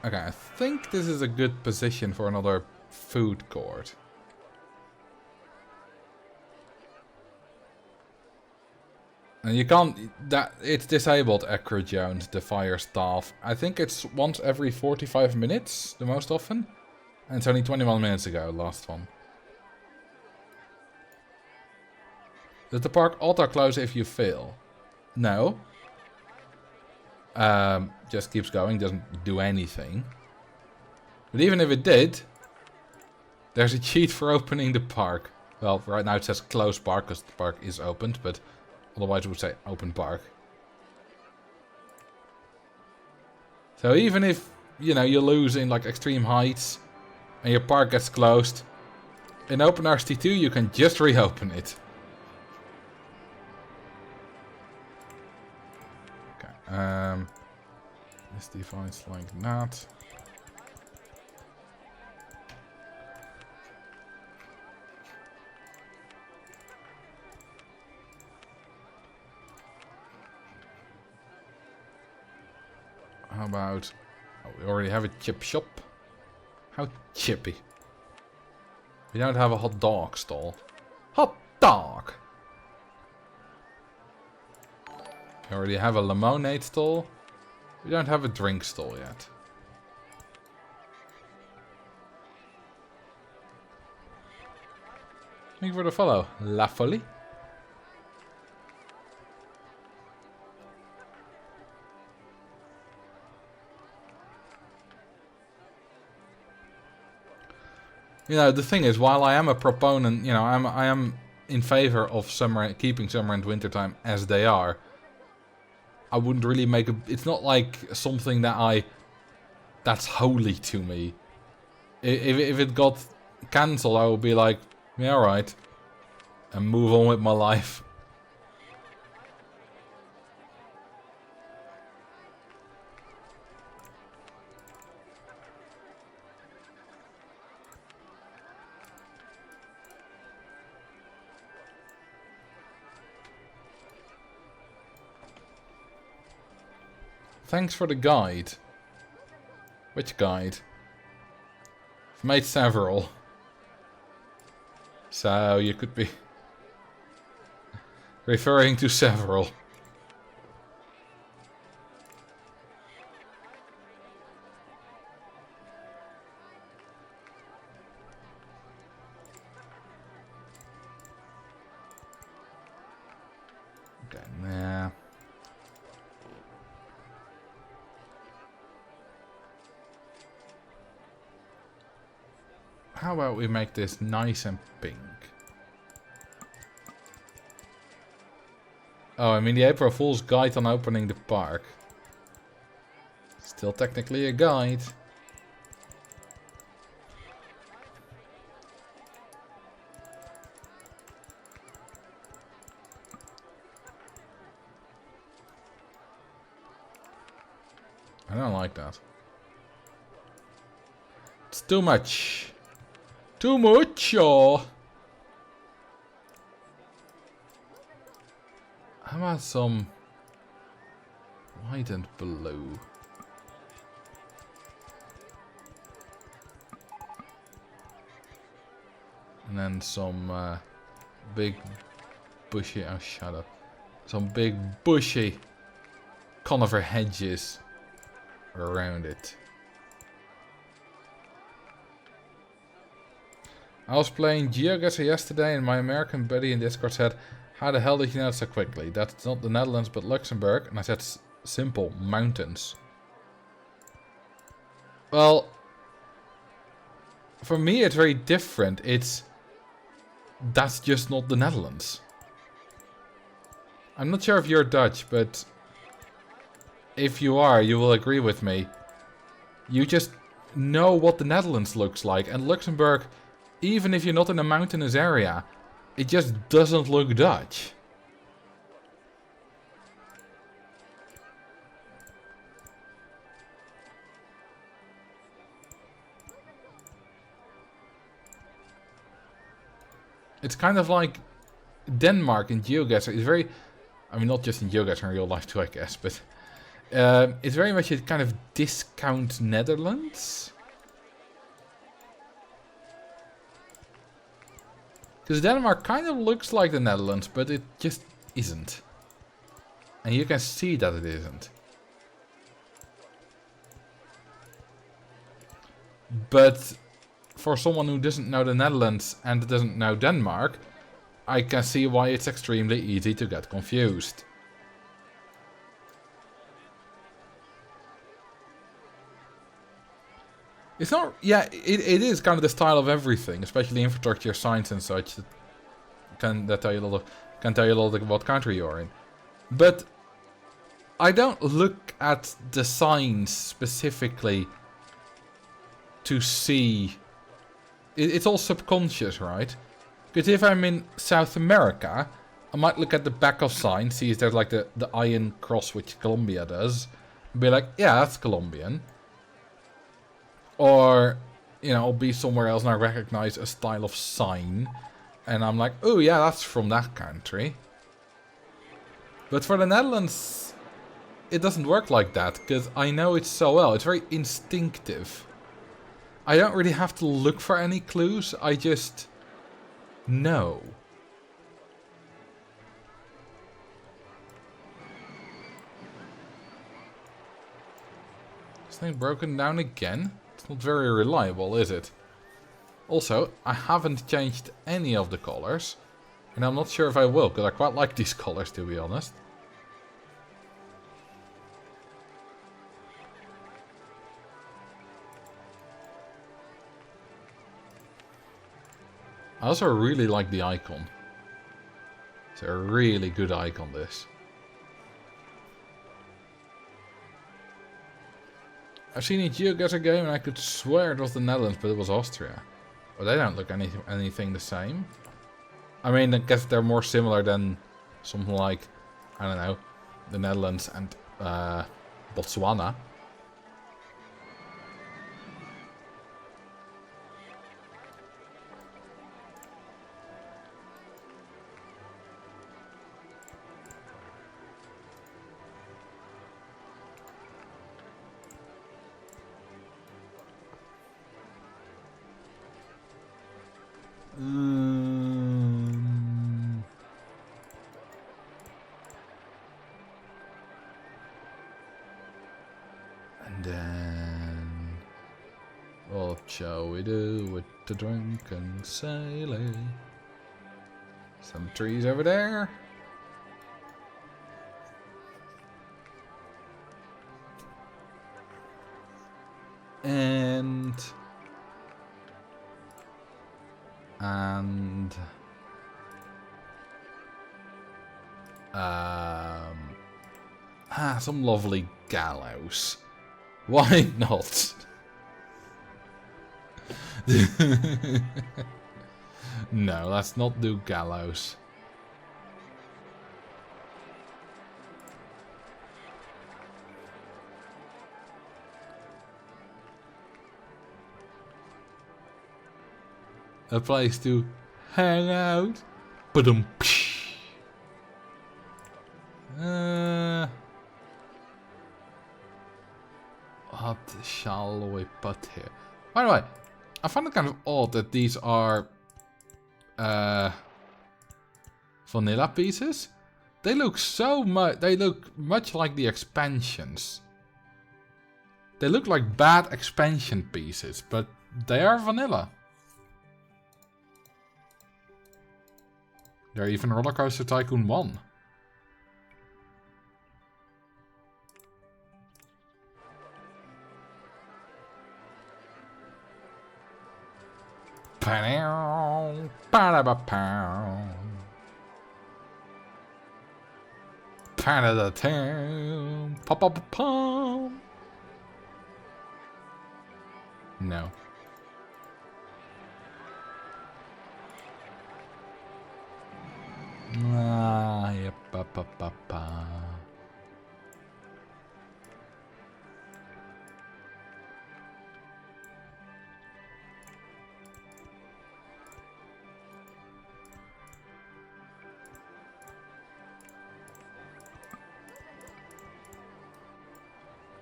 Okay, I think this is a good position for another food court. And you can't... it's disabled, Acro Jones, the fire staff. I think it's once every 45 minutes, the most often. And it's only 21 minutes ago, last one. Does the park auto-close if you fail? No. Just keeps going, doesn't do anything. But even if it did, there's a cheat for opening the park. Well, right now it says close park because the park is opened, but otherwise it would say open park. So even if, you know, you lose in like extreme heights and your park gets closed, in OpenRCT2 you can just reopen it. Okay, this device like that. How about... oh, we already have a chip shop. How chippy. We don't have a hot dog stall. Hot dog! We already have a lemonade stall. We don't have a drink stall yet. Thank you for the follow, La Folie. You know, the thing is, while I am a proponent, you know, I am in favor of summer, keeping summer and winter time as they are. I wouldn't really make a... it's not like something that's holy to me. If it got cancelled, I would be like, yeah, alright. And move on with my life. Thanks for the guide. Which guide? I've made several. So you could be referring to several. Okay, nah. How about we make this nice and pink? Oh, I mean the April Fool's guide on opening the park. Still technically a guide. I don't like that. It's too much. Too much, or... How about some white and blue? And then some big bushy... Oh, shut up. Some big bushy conifer hedges around it. I was playing GeoGuessr yesterday and my American buddy in Discord said, "How the hell did you know it so quickly? That's not the Netherlands but Luxembourg." And I said, "Simple, mountains." Well, for me it's very different. That's just not the Netherlands. I'm not sure if you're Dutch, but if you are, you will agree with me. You just know what the Netherlands looks like, and Luxembourg, even if you're not in a mountainous area, it just doesn't look Dutch. It's kind of like Denmark in GeoGuessr. It's very... I mean, not just in GeoGuessr, in real life too, I guess, but... it's very much a kind of discount Netherlands. Because Denmark kind of looks like the Netherlands, but it just isn't. And you can see that it isn't. But for someone who doesn't know the Netherlands and doesn't know Denmark, I can see why it's extremely easy to get confused. It's not... Yeah, it is kind of the style of everything, especially infrastructure, science and such. That can tell you a little bit what country you're in. But I don't look at the signs specifically to see... It's all subconscious, right? Because if I'm in South America, I might look at the back of signs, see if there's like the iron cross which Colombia does, and be like, yeah, that's Colombian. Or, you know, I'll be somewhere else and I recognize a style of sign. And I'm like, oh yeah, that's from that country. But for the Netherlands, it doesn't work like that. Because I know it so well. It's very instinctive. I don't really have to look for any clues. I just know. This thing broken down again? Not very reliable, is it? Also, I haven't changed any of the colors. And I'm not sure if I will, because I quite like these colors, to be honest. I also really like the icon. It's a really good icon, this. I've seen a GeoGuessr game and I could swear it was the Netherlands, but it was Austria. Well, they don't look anything the same. I mean, I guess they're more similar than something like, I don't know, the Netherlands and Botswana. And then, what shall we do with the drunken sailor? Some trees over there. And some lovely gallows. Why not? No, let's not do gallows. A place to hang out. Ba-dum. What shall we put here? By the way, I find it kind of odd that these are vanilla pieces. They look they look much like the expansions. They look like bad expansion pieces, but they are vanilla. They're even Roller Coaster Tycoon 1. Part of the town. Pop. No. Yep.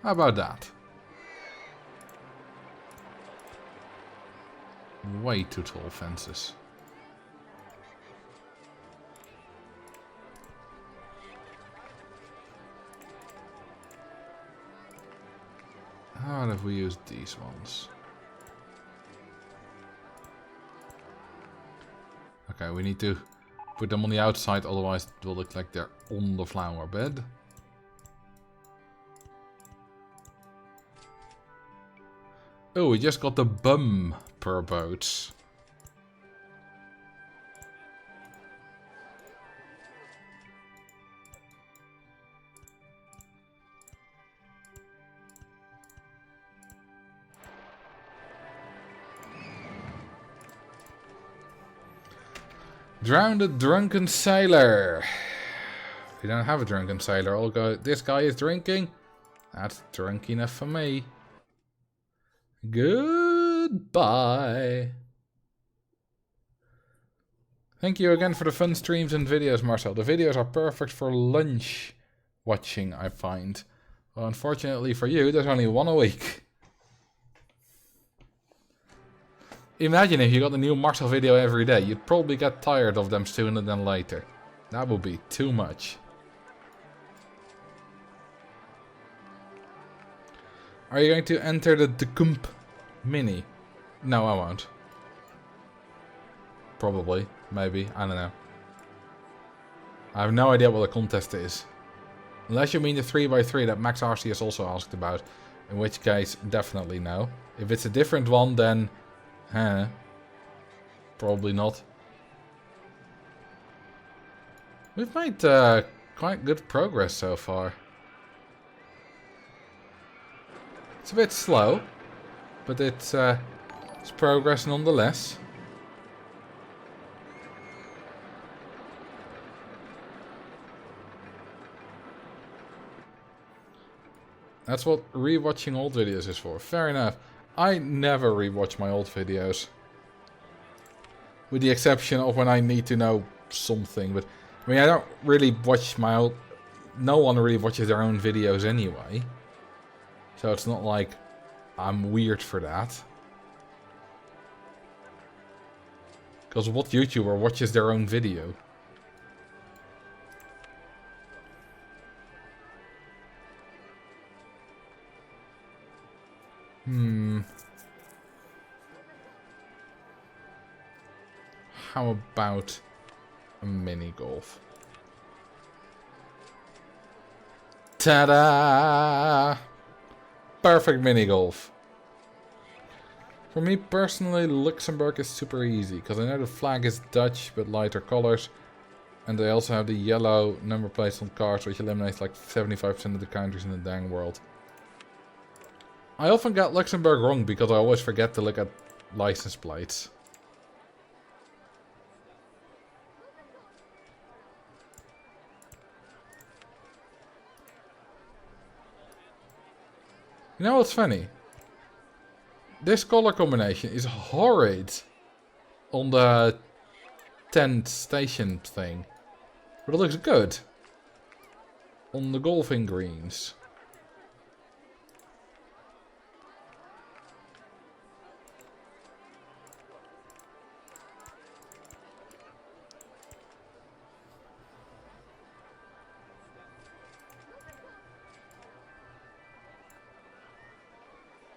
How about that? Way too tall fences. How have we used these ones? Okay, we need to put them on the outside, otherwise it will look like they're on the flower bed. Oh, we just got the bumper boats. Drowned a drunken sailor. We don't have a drunken sailor. This guy is drinking. That's drunk enough for me. Goodbye. Thank you again for the fun streams and videos, Marcel. The videos are perfect for lunch watching, I find. Well, unfortunately for you, there's only one a week. Imagine if you got a new Marcel video every day. You'd probably get tired of them sooner than later. That would be too much. Are you going to enter the Decump Mini? No, I won't. Probably. Maybe. I don't know. I have no idea what the contest is. Unless you mean the 3x3 that Max RC has also asked about. In which case, definitely no. If it's a different one, then... probably not. We've made quite good progress so far. It's a bit slow, but it's progress nonetheless. That's what rewatching old videos is for. Fair enough. I never rewatch my old videos. With the exception of when I need to know something. But I mean, I don't really watch my old... No one really watches their own videos anyway. So it's not like I'm weird for that. Because what YouTuber watches their own video? How about a mini golf? Ta-da! Perfect mini golf. For me personally, Luxembourg is super easy, because I know the flag is Dutch but lighter colors. And they also have the yellow number plates on cars, which eliminates like 75% of the countries in the dang world. I often get Luxembourg wrong because I always forget to look at license plates. You know what's funny? This color combination is horrid on the tent station thing. But it looks good on the golfing greens.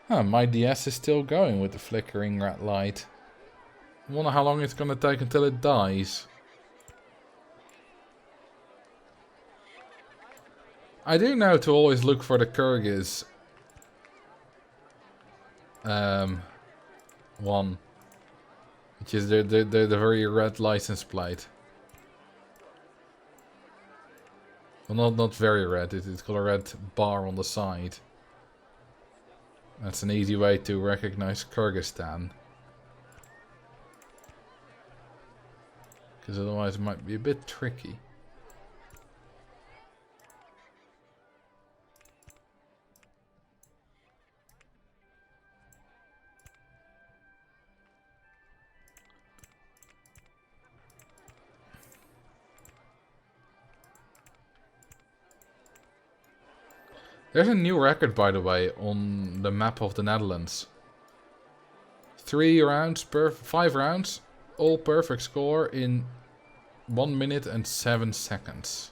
Huh, my DS is still going with the flickering red light. I wonder how long it's gonna take until it dies. I do know to always look for the Kyrgyz one, which is the very red license plate. Well, not very red. It's got a red bar on the side. That's an easy way to recognize Kyrgyzstan. Because otherwise it might be a bit tricky. There's a new record, by the way, on the map of the Netherlands. 5 rounds, all perfect score in 1 minute and 7 seconds.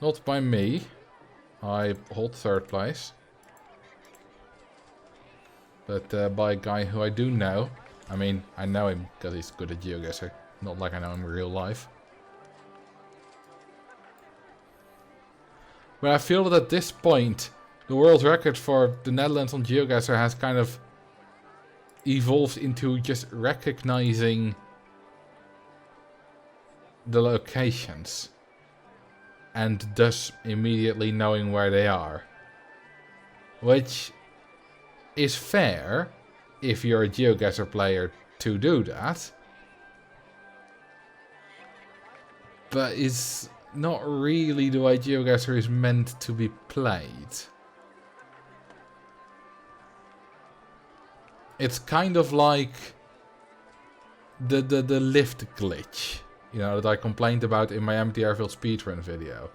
Not by me. I hold 3rd place. But by a guy who I do know. I mean, I know him because he's good at GeoGuessr. Not like I know him in real life. But I feel that at this point, the world record for the Netherlands on GeoGuessr has kind of evolved into just recognizing the locations. And thus immediately knowing where they are. Which is fair if you're a GeoGuessr player to do that. But is not really the way GeoGuessr is meant to be played. It's kind of like the lift glitch, you know, that I complained about in my empty airfield speedrun video.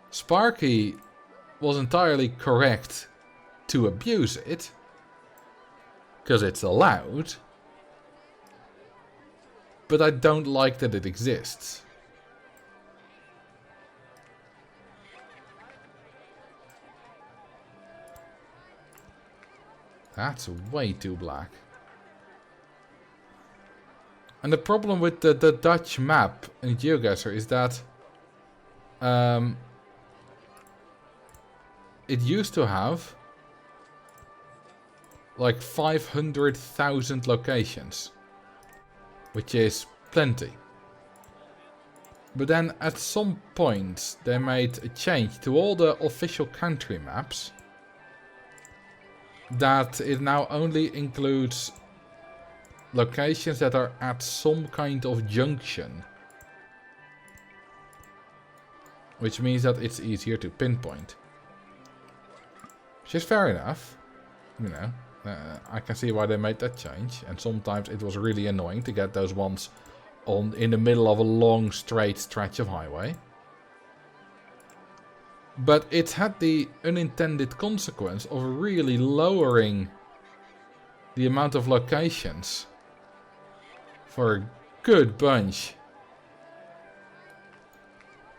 Sparky was entirely correct to abuse it, because it's allowed, but I don't like that it exists. That's way too black. And the problem with the Dutch map in GeoGuessr is that it used to have like 500,000 locations, which is plenty. But then at some point they made a change to all the official country maps that it now only includes locations that are at some kind of junction. Which means that it's easier to pinpoint. Which is fair enough. You know, I can see why they made that change. And sometimes it was really annoying to get those ones in the middle of a long straight stretch of highway. But it had the unintended consequence of really lowering the amount of locations for a good bunch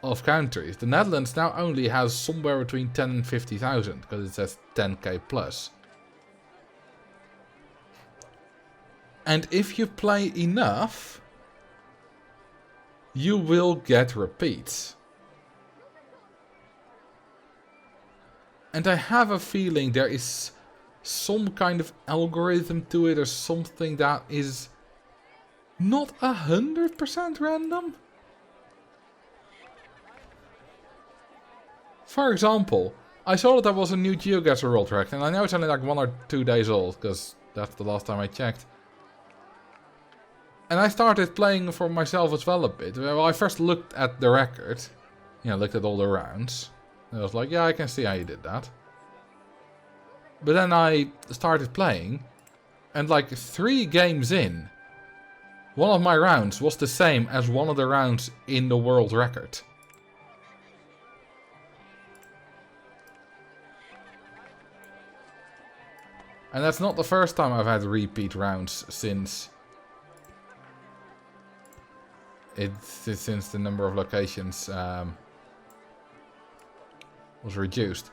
of countries. The Netherlands now only has somewhere between 10 and 50,000 because it says 10k plus. And if you play enough, you will get repeats. And I have a feeling there is some kind of algorithm to it or something that is not 100% random. For example, I saw that there was a new GeoGuessr world record, and I know it's only like 1 or 2 days old, because that's the last time I checked. And I started playing for myself as well a bit. Well, I first looked at the record, you know, looked at all the rounds. And I was like, yeah, I can see how you did that. But then I started playing, and like 3 games in, one of my rounds was the same as one of the rounds in the world record. And that's not the first time I've had repeat rounds since the number of locations was reduced.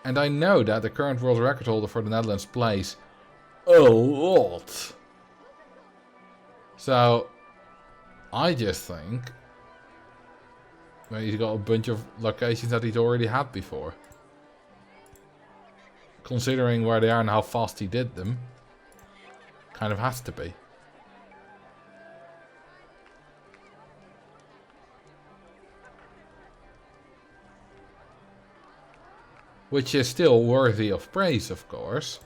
And I know that the current world record holder for the Netherlands plays a lot. So I just think, well, he's got a bunch of locations that he'd already had before. Considering where they are and how fast he did them, kind of has to be. Which is still worthy of praise, of course.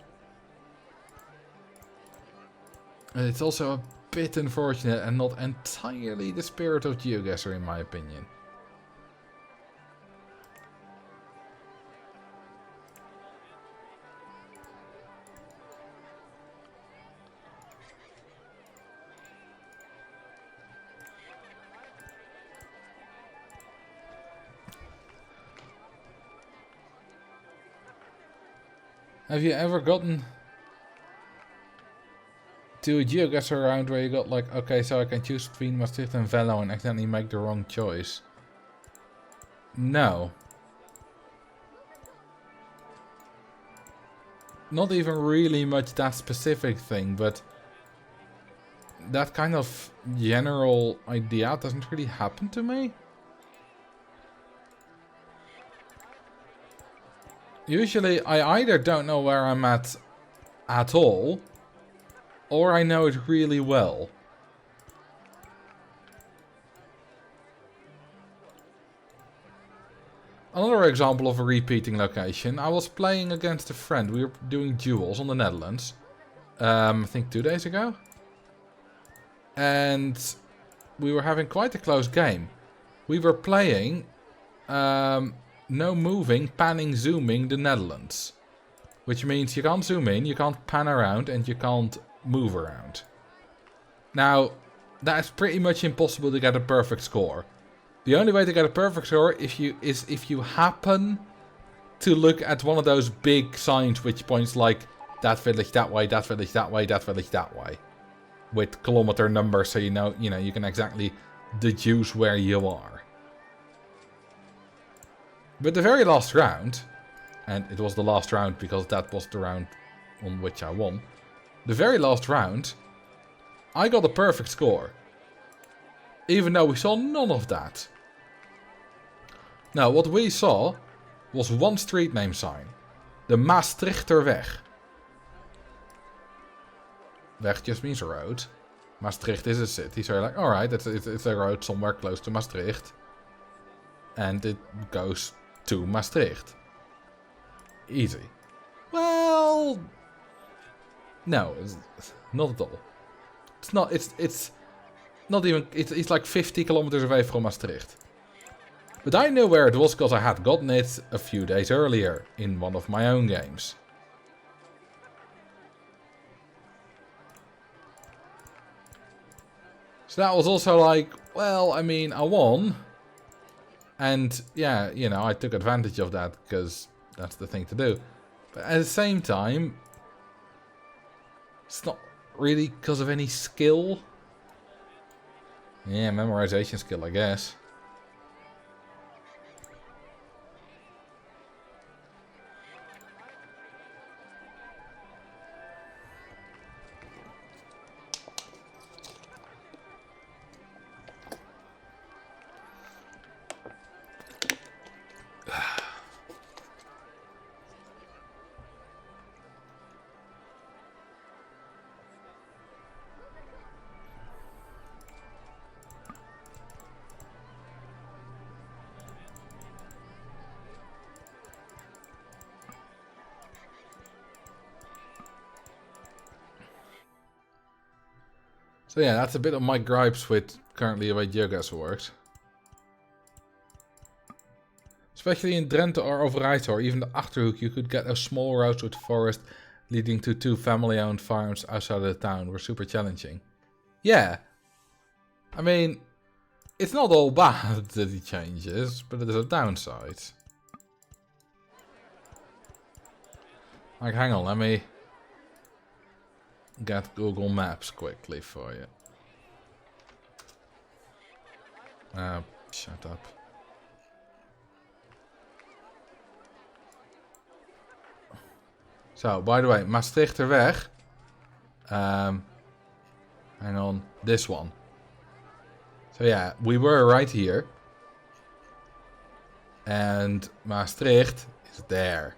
And it's also a bit unfortunate and not entirely the spirit of GeoGuessr, in my opinion. Have you ever gotten to a GeoGuessr round where you got like, okay, so I can choose between Maastricht and Venlo and accidentally make the wrong choice? No. Not even really much that specific thing, but that kind of general idea doesn't really happen to me. Usually I either don't know where I'm at all, or I know it really well. Another example of a repeating location, I was playing against a friend. We were doing duels on the Netherlands. I think 2 days ago. And we were having quite a close game. We were playing no moving, panning, zooming the Netherlands. Which means you can't zoom in, you can't pan around, and you can't move around. Now, that's pretty much impossible to get a perfect score. The only way to get a perfect score is if you happen to look at one of those big signs which points like that village that way, that village that way, that village that way. With kilometer numbers so you know you can exactly deduce where you are. But the very last round, and it was the last round because that was the round on which I won. The very last round, I got a perfect score. Even though we saw none of that. Now, what we saw was one street name sign. The Maastrichterweg. Weg just means road. Maastricht is a city, so you're like, alright, it's a road somewhere close to Maastricht. And it goes to Maastricht. Easy. Well, no, it's not at all. It's not. It's not even. It's like 50 kilometers away from Maastricht. But I knew where it was because I had gotten it a few days earlier in one of my own games. So that was also like, well, I mean, I won. And yeah, you know, I took advantage of that because that's the thing to do. But at the same time, it's not really because of any skill. Yeah, memorization skill, I guess. So yeah, that's a bit of my gripes with currently the way GeoGuessr works. Especially in Drenthe or Overijssel or even the Achterhoek, you could get a small route with forest leading to 2 family-owned farms outside of the town. Were super challenging. Yeah. I mean, it's not all bad that he changes, but there's a downside. Like, hang on, let me get Google Maps quickly for you. Shut up. So, by the way, Maastrichterweg. Hang on, this one. So yeah, we were right here. And Maastricht is there.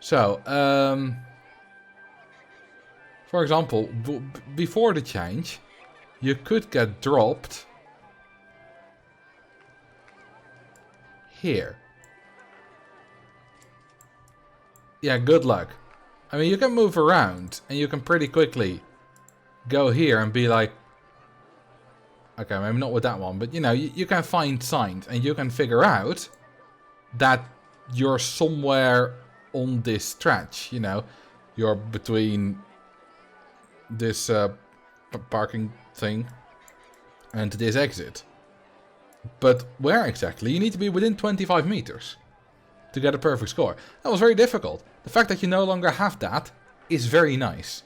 So, for example, before the change, you could get dropped here. Yeah, good luck. I mean, you can move around and you can pretty quickly go here and be like, okay, maybe not with that one, but you know, you can find signs and you can figure out that you're somewhere on this stretch, you know, you're between this parking thing and this exit. But where exactly? You need to be within 25 meters to get a perfect score. That was very difficult. The fact that you no longer have that is very nice.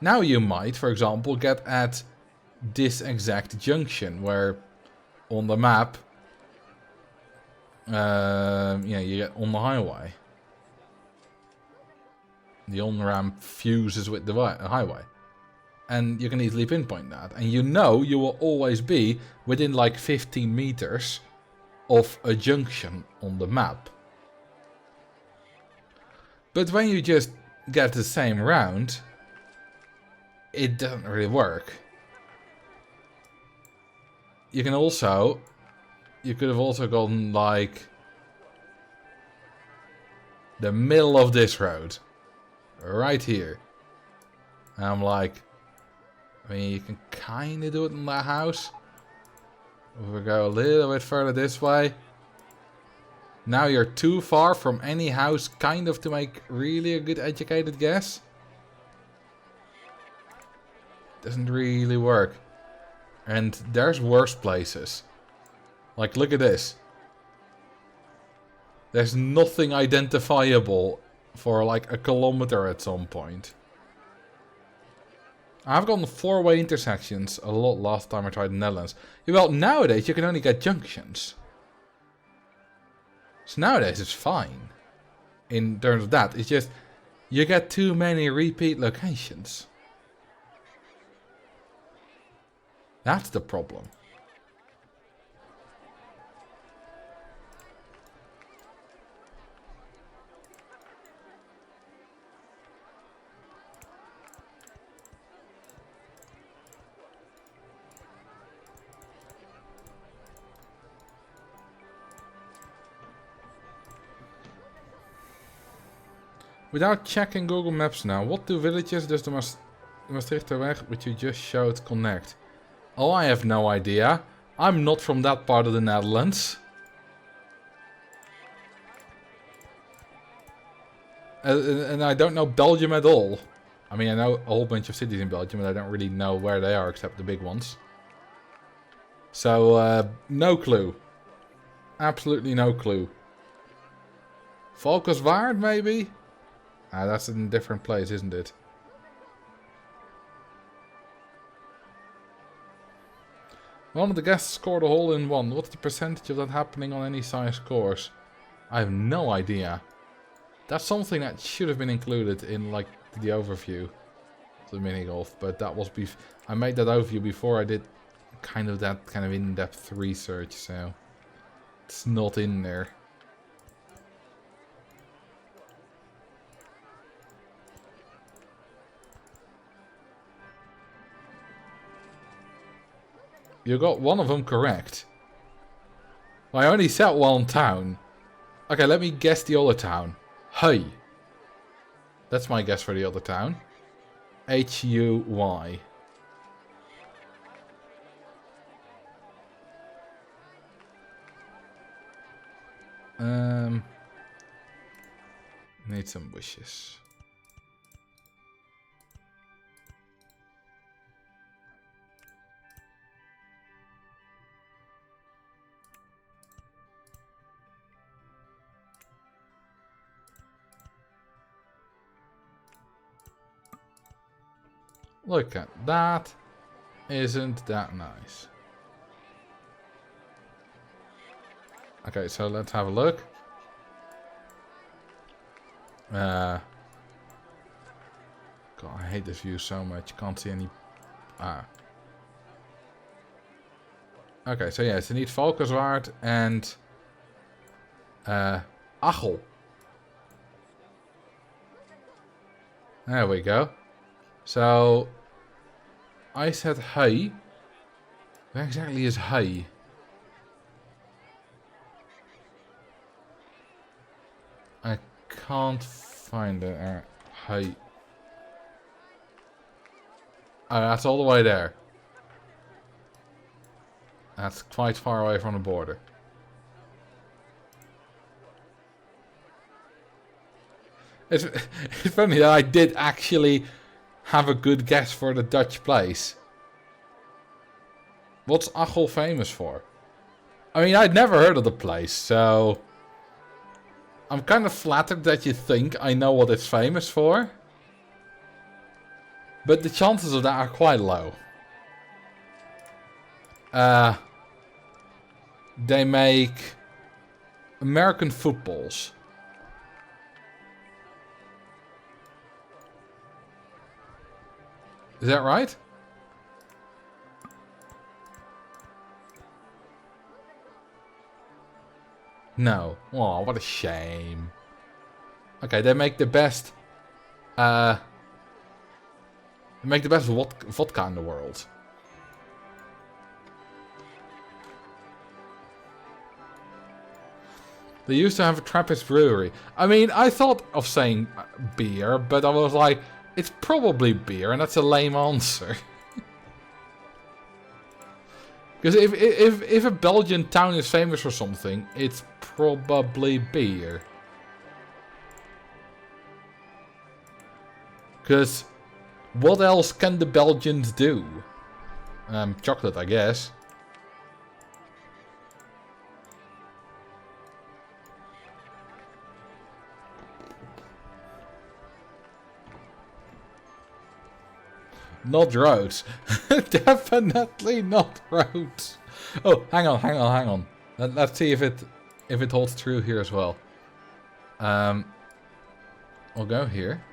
Now you might, for example, get at this exact junction where on the map, yeah, you get on the highway. The on-ramp fuses with the highway. And you can easily pinpoint that. And you know you will always be within like 15 meters of a junction on the map. But when you just get the same round, it doesn't really work. You could have also gone like the middle of this road. Right here. And I'm like, I mean, you can kind of do it in that house. If we go a little bit further this way. Now you're too far from any house kind of to make really a good educated guess. Doesn't really work. And there's worse places. Like, look at this. There's nothing identifiable for like a kilometer at some point. I've gotten 4-way intersections a lot last time I tried the Netherlands. Yeah, well, nowadays you can only get junctions. So nowadays it's fine. In terms of that, it's just you get too many repeat locations. That's the problem. Without checking Google Maps now, what two villages does the Maastrichterweg, which you just showed, connect? Oh, I have no idea. I'm not from that part of the Netherlands. And I don't know Belgium at all. I mean, I know a whole bunch of cities in Belgium, but I don't really know where they are except the big ones. So, no clue. Absolutely no clue. Valkenswaard, maybe? Ah, that's in a different place, isn't it? One of the guests scored a hole in one. What's the percentage of that happening on any size course? I have no idea. That's something that should have been included in like the overview of the mini golf, but that was I made that overview before I did kind of in-depth research, so it's not in there. You got one of them correct. Well, I only said one town. Okay, let me guess the other town. Huy. That's my guess for the other town. H-U-Y. Need some wishes. Look at that. Isn't that nice? Okay, so let's have a look. God, I hate this view so much. Can't see any... Okay, so yeah, so you need Valkenswaard and... Achel. There we go. So... I said Huy. Where exactly is Huy? I can't find it. Huy. Oh, that's all the way there. That's quite far away from the border. It's funny that I did actually have a good guess for the Dutch place. What's Achel famous for? I mean, I'd never heard of the place, so... I'm kind of flattered that you think I know what it's famous for. But the chances of that are quite low. They make American footballs. Is that right? No. Oh, what a shame. Okay, they make the best... They make the best vodka in the world. They used to have a Trappist brewery. I mean, I thought of saying beer, but I was like, it's probably beer, and that's a lame answer. Because if a Belgian town is famous for something, it's probably beer. Because what else can the Belgians do? Chocolate, I guess. Not roads. Definitely not roads. Oh, hang on. Let's see if it holds true here as well. We'll go here.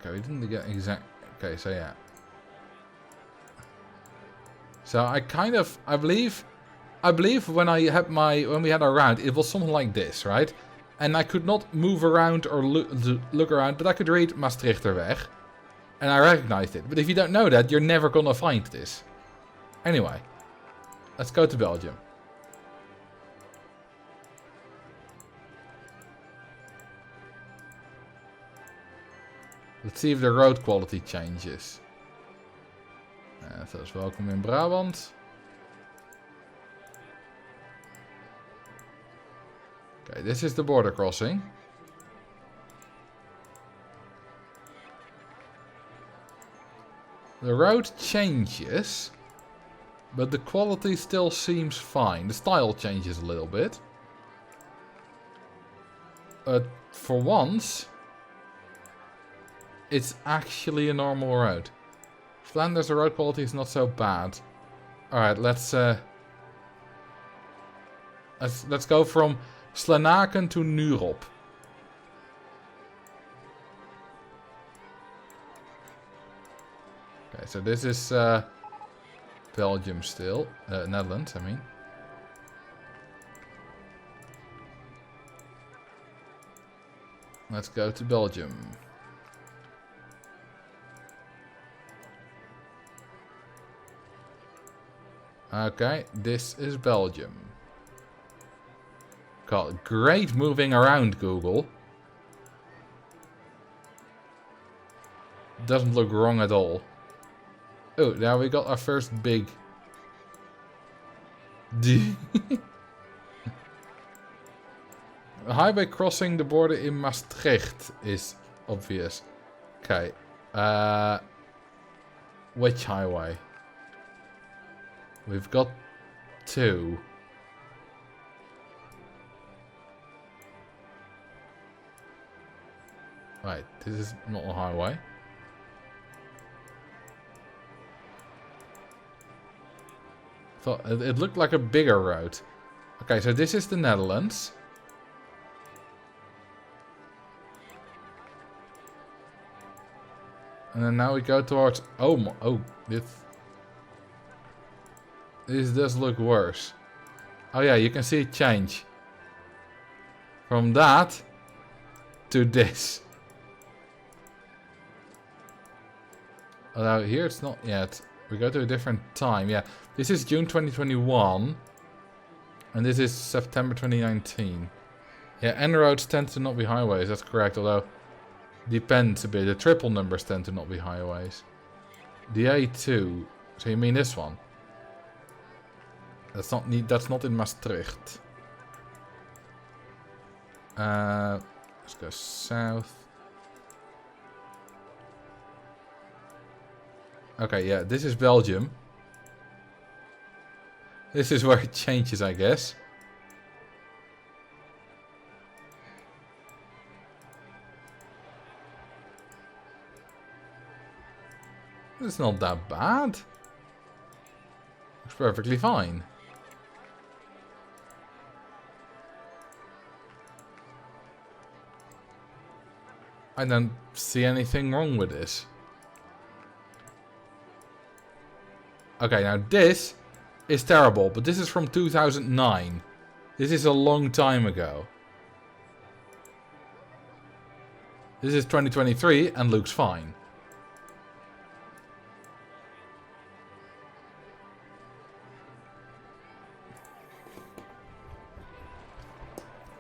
Okay, we didn't get exact. Okay, so yeah. So I believe when we had our round, it was something like this, right? And I could not move around or look around, but I could read Maastrichterweg. And I recognized it. But if you don't know that, you're never gonna find this. Anyway, let's go to Belgium. Let's see if the road quality changes. Zoals welkom in Brabant. Okay, this is the border crossing. The road changes, but the quality still seems fine. The style changes a little bit. But for once, it's actually a normal road. Flanders, the road quality is not so bad. Alright, let's go from Slanaken to Nurop. Okay, so this is Belgium still. Netherlands, I mean. Let's go to Belgium. Okay, this is Belgium. God, great moving around, Google. Doesn't look wrong at all. Oh, now we got our first big... A highway crossing the border in Maastricht is obvious. Okay. Which highway? We've got 2. Right, this is not a highway. Thought it looked like a bigger road. Okay, so this is the Netherlands. And then now we go towards... Oh, this does look worse. Oh yeah, you can see it change. From that to this. Although here it's not yet. We go to a different time. Yeah, this is June 2021. And this is September 2019. Yeah, N roads tend to not be highways, that's correct. Although, depends a bit. The triple numbers tend to not be highways. The A2. So you mean this one? That's not in Maastricht. Let's go south. Okay, yeah, this is Belgium. This is where it changes, I guess. It's not that bad. It's perfectly fine. I don't see anything wrong with this. Okay, now this is terrible, but this is from 2009. This is a long time ago. This is 2023 and looks fine.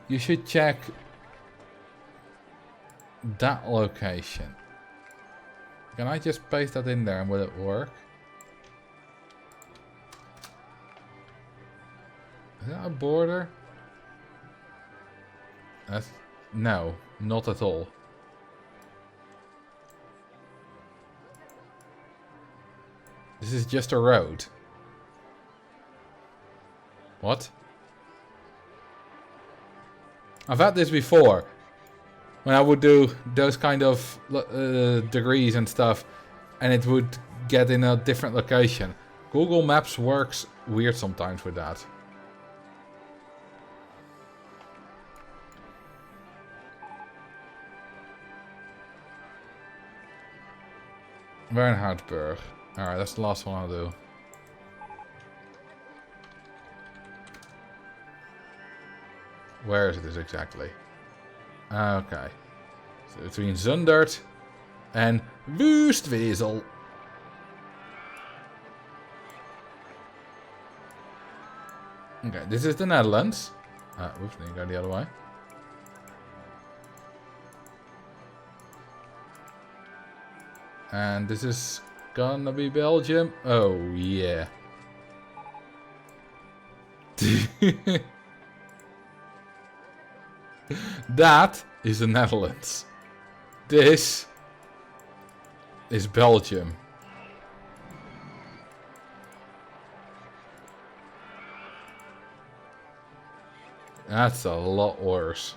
You should check that location. Can I just paste that in there and will it work? Is that a border? No, not at all. This is just a road. What? I've had this before. When I would do those kind of degrees and stuff, and it would get in a different location. Google Maps works weird sometimes with that. Wernhoutsburg. Alright, that's the last one I'll do. Where is this exactly? Okay. So between Zundert and Woestwezel. Okay, this is the Netherlands. Oops, then you go the other way. And this is gonna be Belgium. Oh, yeah. That is the Netherlands. This is Belgium. That's a lot worse.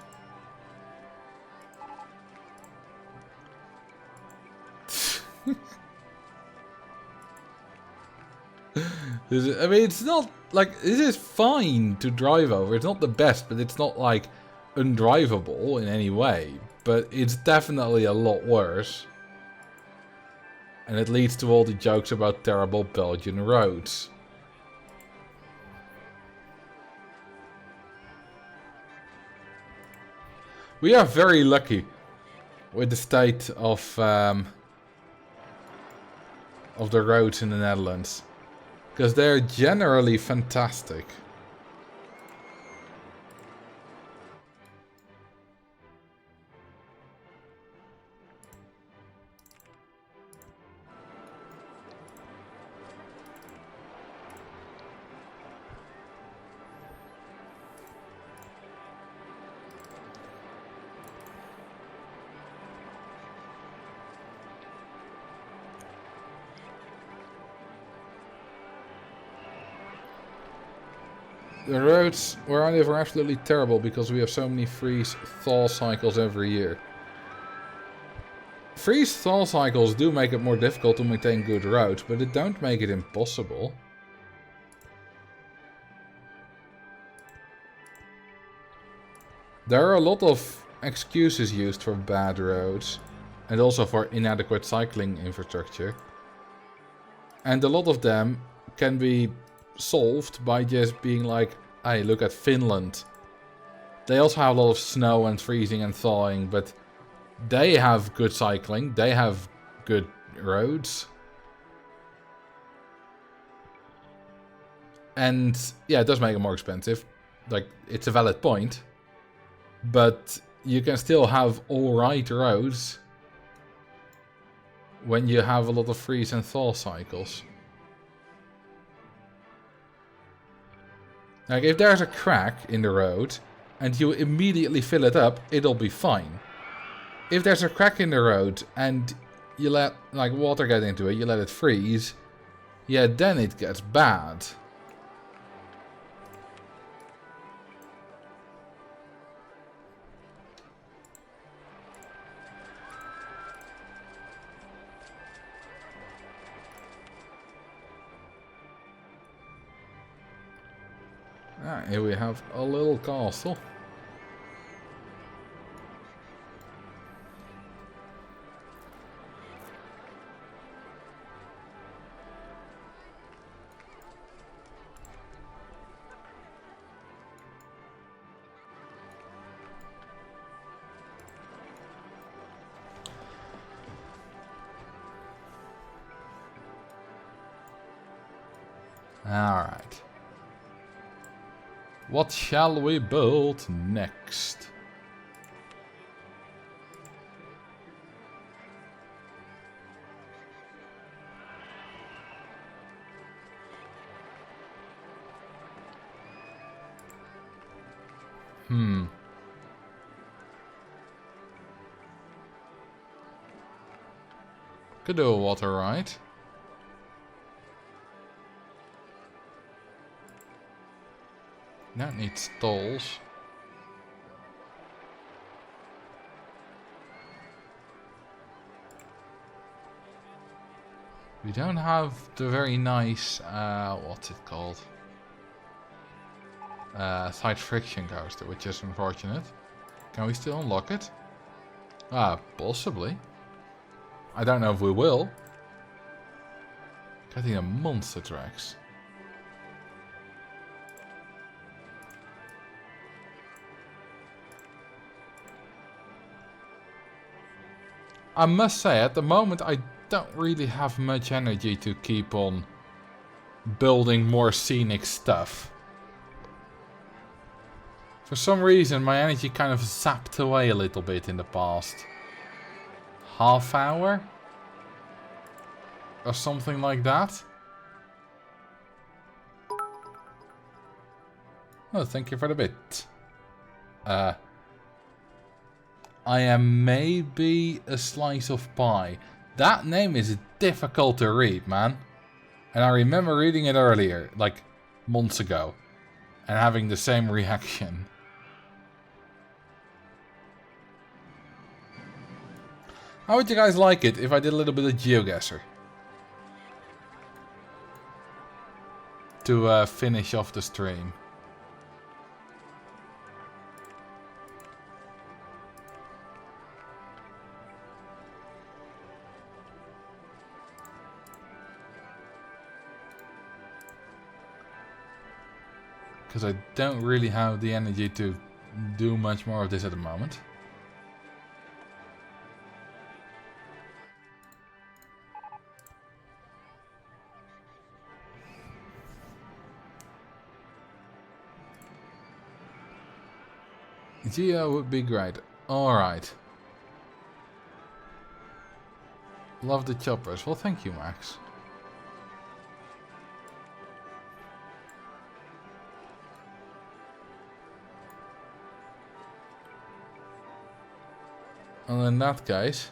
I mean, it's not like, this is fine to drive over. It's not the best, but it's not like undrivable in any way. But it's definitely a lot worse. And it leads to all the jokes about terrible Belgian roads. We are very lucky with the state of the roads in the Netherlands. Because they're generally fantastic. The roads where I live are absolutely terrible because we have so many freeze-thaw cycles every year. Freeze-thaw cycles do make it more difficult to maintain good roads, but it don't make it impossible. There are a lot of excuses used for bad roads and also for inadequate cycling infrastructure. And a lot of them can be solved by just being like, hey, look at Finland. They also have a lot of snow and freezing and thawing, but they have good cycling, they have good roads. And yeah, it does make it more expensive. Like, it's a valid point. But you can still have alright roads when you have a lot of freeze and thaw cycles. Like, if there's a crack in the road and you immediately fill it up, it'll be fine. If there's a crack in the road and you let, like, water get into it, you let it freeze, yeah, then it gets bad. Ah, here we have a little castle. Alright. What shall we build next? Could do a water ride. That needs stalls. We don't have the very nice, what's it called? Side friction coaster, which is unfortunate. Can we still unlock it? Ah, possibly. I don't know if we will. Getting a monster tracks. I must say, at the moment I don't really have much energy to keep on building more scenic stuff. For some reason my energy kind of zapped away a little bit in the past half hour? Or something like that. Oh, thank you for the bit. I am maybe a slice of pie. That name is difficult to read, man. And I remember reading it earlier, like months ago, and having the same reaction. How would you guys like it if I did a little bit of GeoGuessr? To finish off the stream. Because I don't really have the energy to do much more of this at the moment. Geo would be great. Alright. Love the choppers. Well, thank you, Max. And in that case,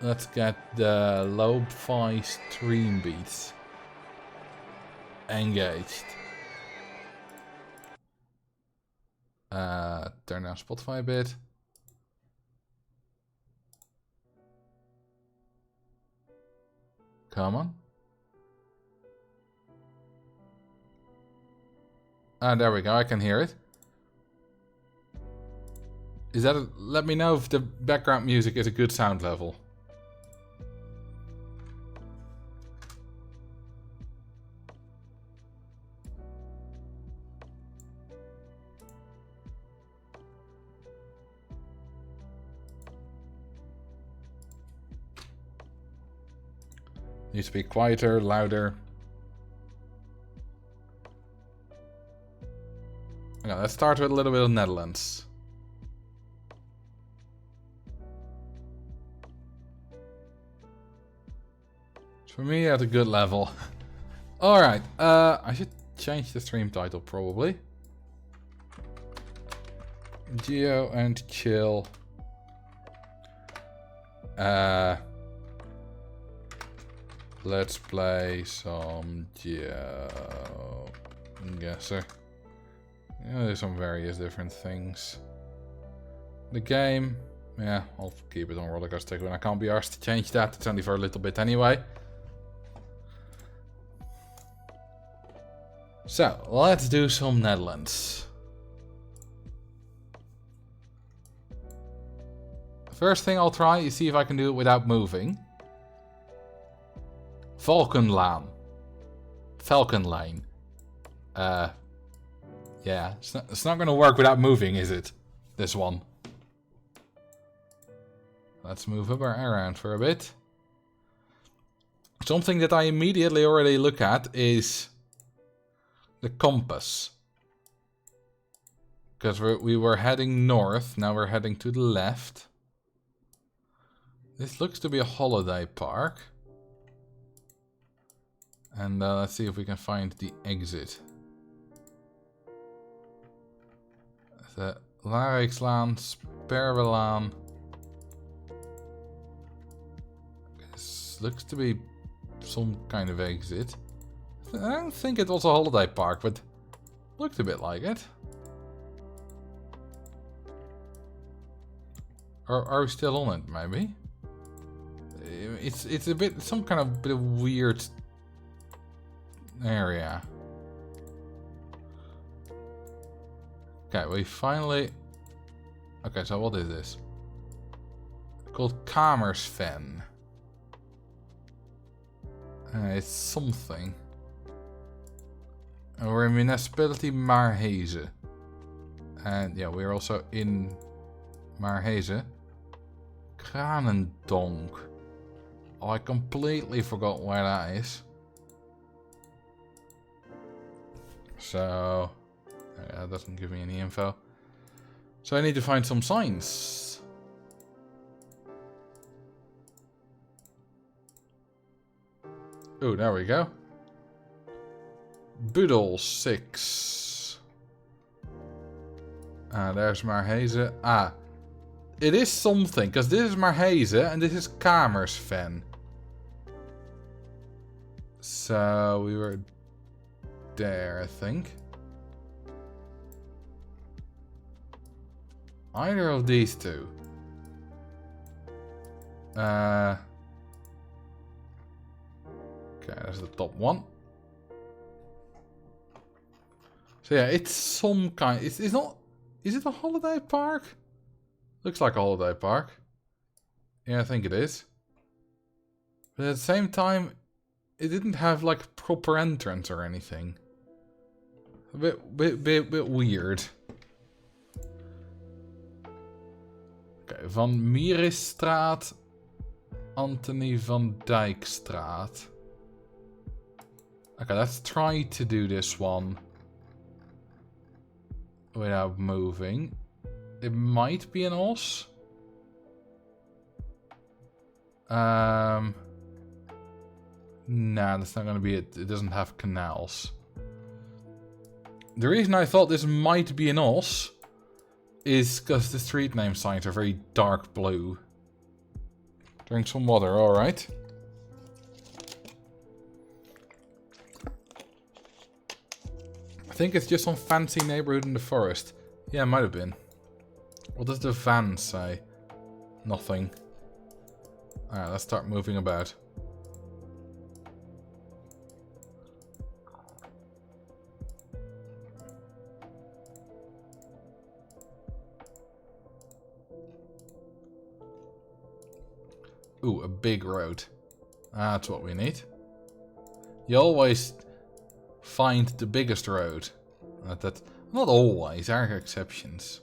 let's get the lo-fi stream beats engaged. Turn down Spotify a bit. Come on. Ah, there we go. I can hear it. Is that let me know if the background music is a good sound level. Needs to be quieter, louder. Okay, let's start with a little bit of Netherlands. For me, at a good level. Alright, I should change the stream title probably. Geo and chill. Let's play some GeoGuessr. Yeah, there's some various different things. The game, yeah, I'll keep it on rollercoaster when I can't be asked to change that. It's only for a little bit anyway. So, let's do some Netherlands. First thing I'll try is see if I can do it without moving. Valkenlaan. Falcon Lane. Yeah, it's not gonna work without moving, is it? This one. Let's move up around for a bit. Something that I immediately already look at is the compass. Because we were heading north, now we're heading to the left. This looks to be a holiday park. And let's see if we can find the exit. The Larijkslaan, Sperwelaan. This looks to be some kind of exit. I don't think it was a holiday park, but looked a bit like it. Or are we still on it, maybe? It's a bit, some kind of bit of weird area. Okay, we finally... Okay, so what is this? Called Kamersven. It's something. And we're in municipality Maarhezen. And yeah, we're also in Maarhezen. Kranendonk. Oh, I completely forgot where that is. So... yeah, that doesn't give me any info. So I need to find some signs. Oh, there we go. Budel 6. There's Maarhezen. Ah, it is something, because this is Maarhezen and this is Kamersven. So we were there, I think. Either of these two. Okay, that's the top one. So yeah, it's some kind. It's not. Is it a holiday park? Looks like a holiday park. Yeah, I think it is. But at the same time, it didn't have like a proper entrance or anything. A bit weird. Okay, Van Mierisstraat, Anthony van Dijkstraat. Okay, let's try to do this one. without moving. It might be an os. Nah, that's not gonna be it. It doesn't have canals. The reason I thought this might be an os is because the street name signs are very dark blue. Drink some water, alright. I think it's just some fancy neighborhood in the forest. Yeah, it might have been. What does the van say? Nothing. Alright, let's start moving about. Ooh, a big road. That's what we need. You always find the biggest road. Not always, there are exceptions.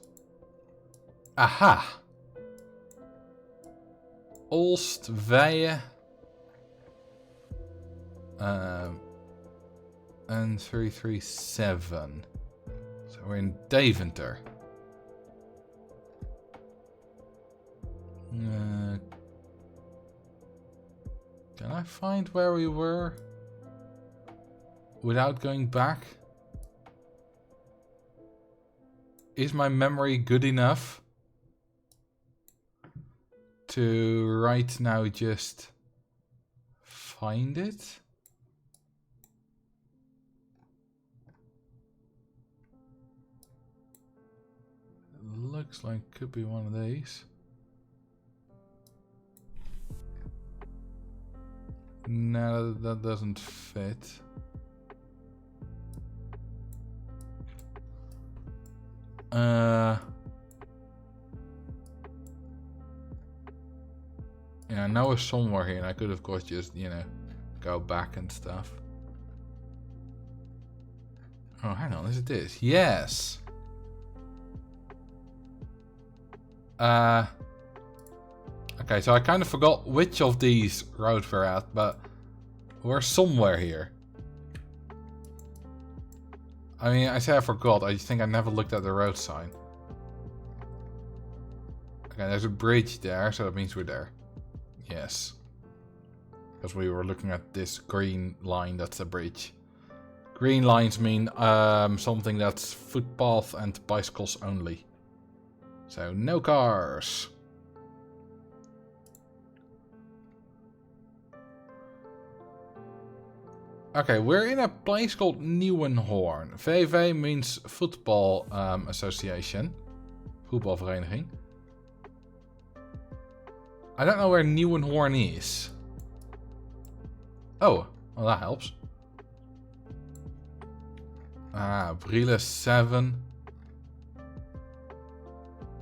Aha! Olstweijen. And 337. So we're in Deventer. Can I find where we were without going back? Is my memory good enough to right now just find it? It looks like it could be one of these. No, that doesn't fit. Yeah, I know it's somewhere here, and I could of course just, you know, go back and stuff. Oh, hang on, is it this? Yes! Okay, so I kind of forgot which of these roads we're at, but we're somewhere here. I mean, I say I forgot, I just think I never looked at the road sign. Okay, there's a bridge there, so that means we're there. Yes. Because we were looking at this green line, that's the bridge. Green lines mean something that's footpath and bicycles only. So, no cars. Okay, we're in a place called Nieuwenhoorn. VV means football association. Voetbalvereniging. I don't know where Nieuwenhoorn is. Oh, well that helps. Brielle 7.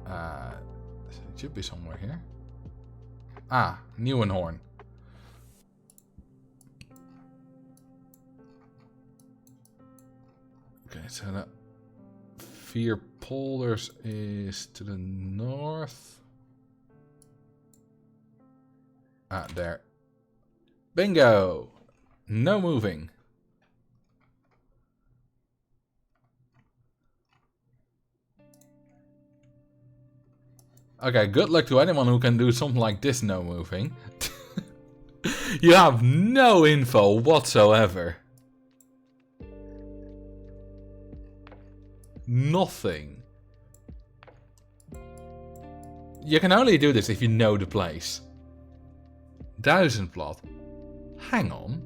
It should be somewhere here. Nieuwenhoorn. Okay, so that Vier Polders is to the north. There. Bingo! No moving. Okay, good luck to anyone who can do something like this, no moving. You have no info whatsoever. Nothing. You can only do this if you know the place. Duizendblad. Hang on.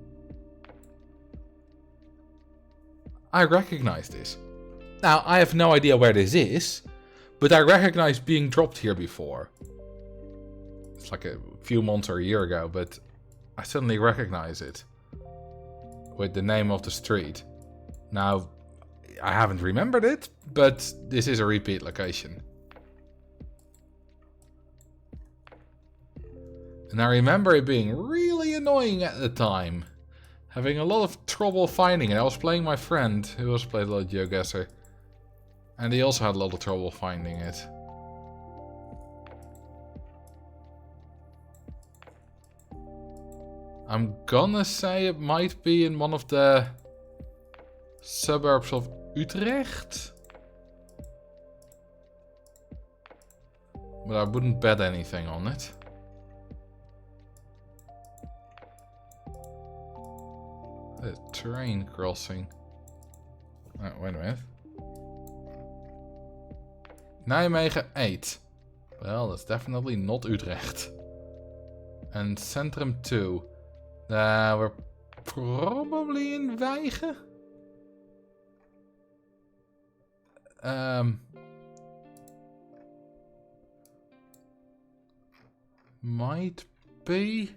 I recognize this. Now, I have no idea where this is, but I recognize being dropped here before. It's like a few months or a year ago, but I suddenly recognize it. With the name of the street. Now, I haven't remembered it, but this is a repeat location. And I remember it being really annoying at the time. Having a lot of trouble finding it. I was playing my friend, who also played a lot of GeoGuessr. And he also had a lot of trouble finding it. I'm gonna say it might be in one of the suburbs of Utrecht. But I wouldn't bet anything on it. A train crossing. Oh, wait a minute. Nijmegen 8. Well, that's definitely not Utrecht. And Centrum 2. We're probably in Weigen. Might be.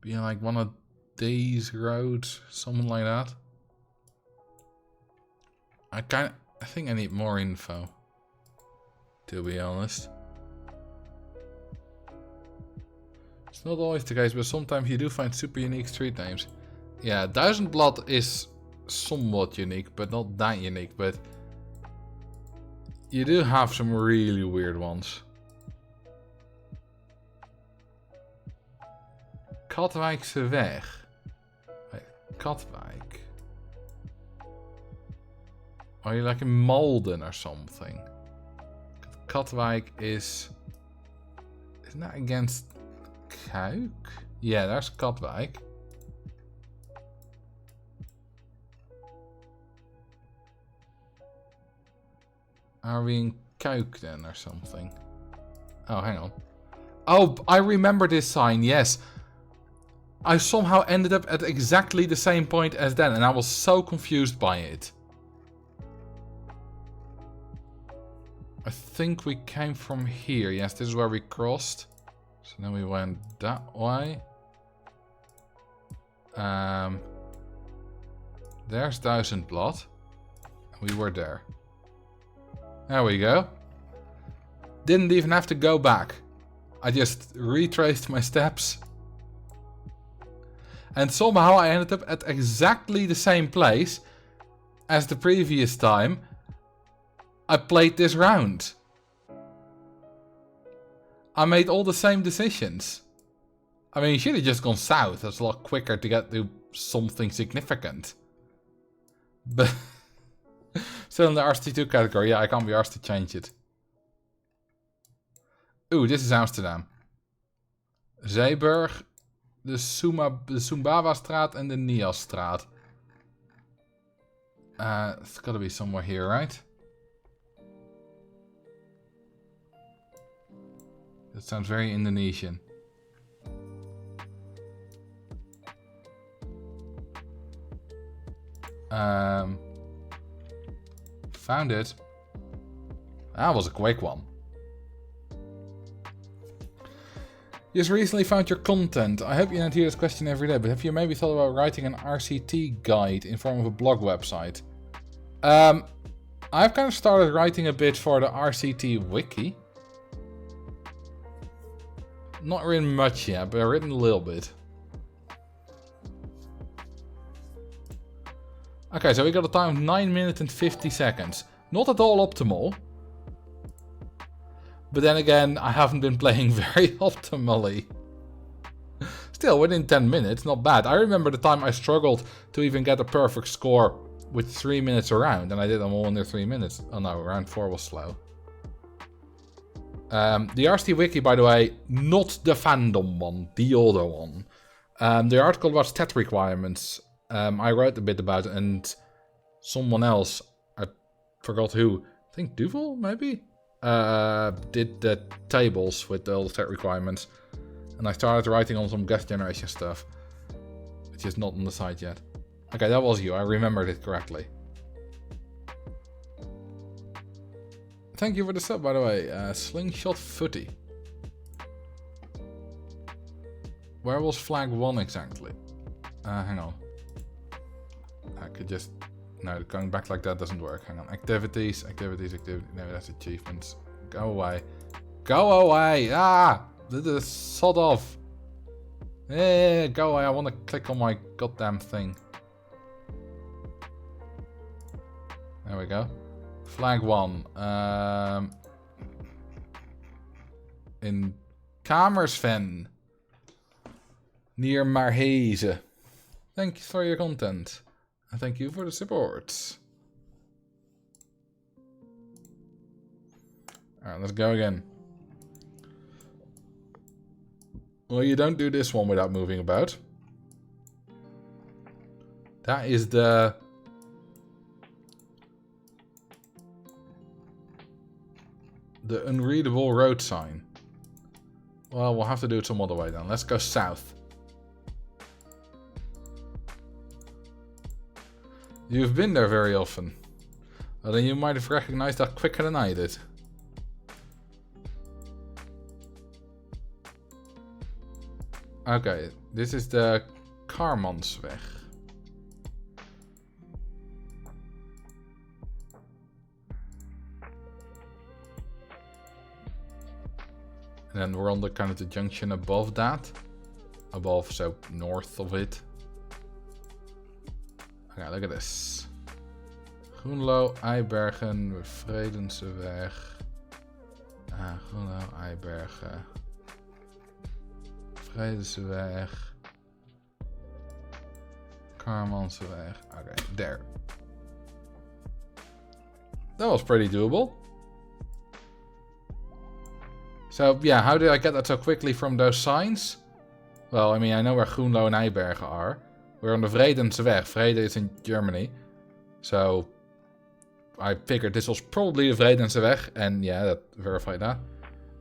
Be like one of these roads, something like that. I think I need more info, to be honest. It's not always the case, but sometimes you do find super unique street names. Yeah, Duizendblad is somewhat unique, but not that unique. But you do have some really weird ones. Katwijkse weg. Wait, Katwijk. Are you like in Malden or something? Katwijk is... Isn't that against Kuik? Yeah, there's Katwijk. Are we in Kuik then or something? Oh, hang on. Oh, I remember this sign, yes. I somehow ended up at exactly the same point as then, and I was so confused by it. I think we came from here. Yes, this is where we crossed. So then we went that way. There's Duizendblad. We were there. There we go. Didn't even have to go back. I just retraced my steps. And somehow I ended up at exactly the same place as the previous time I played this round. I made all the same decisions. I mean, you should have just gone south. That's a lot quicker to get to something significant. But still in the RCT2 category. Yeah, I can't be asked to change it. Ooh, this is Amsterdam. Zeeburg, de Sumbawa-straat en de Nias-straat. It's gotta be somewhere here, right? That sounds very Indonesian. Found it. That was a quick one. Just recently found your content. I hope you don't hear this question every day, but have you maybe thought about writing an RCT guide in form of a blog website? I've kind of started writing a bit for the RCT wiki. Not written much yet, but I've written a little bit. Okay, so we got a time of 9 minutes and 50 seconds. Not at all optimal. But then again, I haven't been playing very optimally. Still, within 10 minutes, not bad. I remember the time I struggled to even get a perfect score with 3 minutes around. And I did them all under 3 minutes. Oh no, round 4 was slow. The RCT wiki, by the way, not the fandom one, the other one. The article about stat requirements. I wrote a bit about it, and someone else, I forgot who, I think Duval, maybe? Did the tables with all the stat requirements. And I started writing on some guest generation stuff, which is not on the site yet. Okay, that was you, I remembered it correctly. Thank you for the sub, by the way. Slingshot Footy. Where was flag 1 exactly? Hang on. I could just... No, going back like that doesn't work. Hang on. Activities. No, that's achievements. Go away. Go away! Ah! This is sod off. Eh, go away. I want to click on my goddamn thing. There we go. Flag 1. In Kamersven. Near Marhezen. Thank you for your content. And thank you for the support. Alright, let's go again. Well, you don't do this one without moving about. That is the... unreadable road sign. Well, we'll have to do it some other way then. Let's go south. You've been there very often. Well, then you might have recognized that quicker than I did. Okay, this is the Karmansweg. And then we're on the kind of the junction above that. Above, so north of it. Okay, look at this. Groenlo, Eibergen, Vredenseweg. Groenlo, Eibergen. Vredenseweg. Karmansweg. Okay, there. That was pretty doable. So, yeah, how did I get that so quickly from those signs? Well, I mean, I know where Groenlo and Eibergen are. We're on the Vredenseweg. Vrede is in Germany. So, I figured this was probably the Vredenseweg. And yeah, that verified that.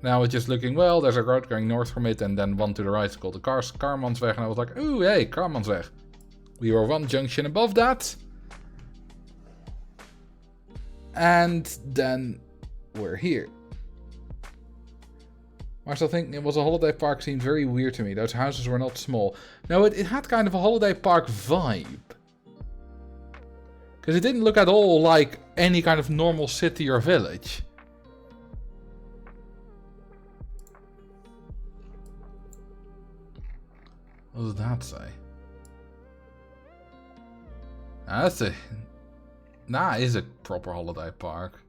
Now it's just looking, well, there's a road going north from it. And then one to the right is called the Karmansweg. And I was like, ooh, hey, Karmansweg. We were one junction above that. And then we're here. Marcel thinking it was a holiday park seemed very weird to me. Those houses were not small. No, it had kind of a holiday park vibe. Because it didn't look at all like any kind of normal city or village. What does that say? That is a proper holiday park.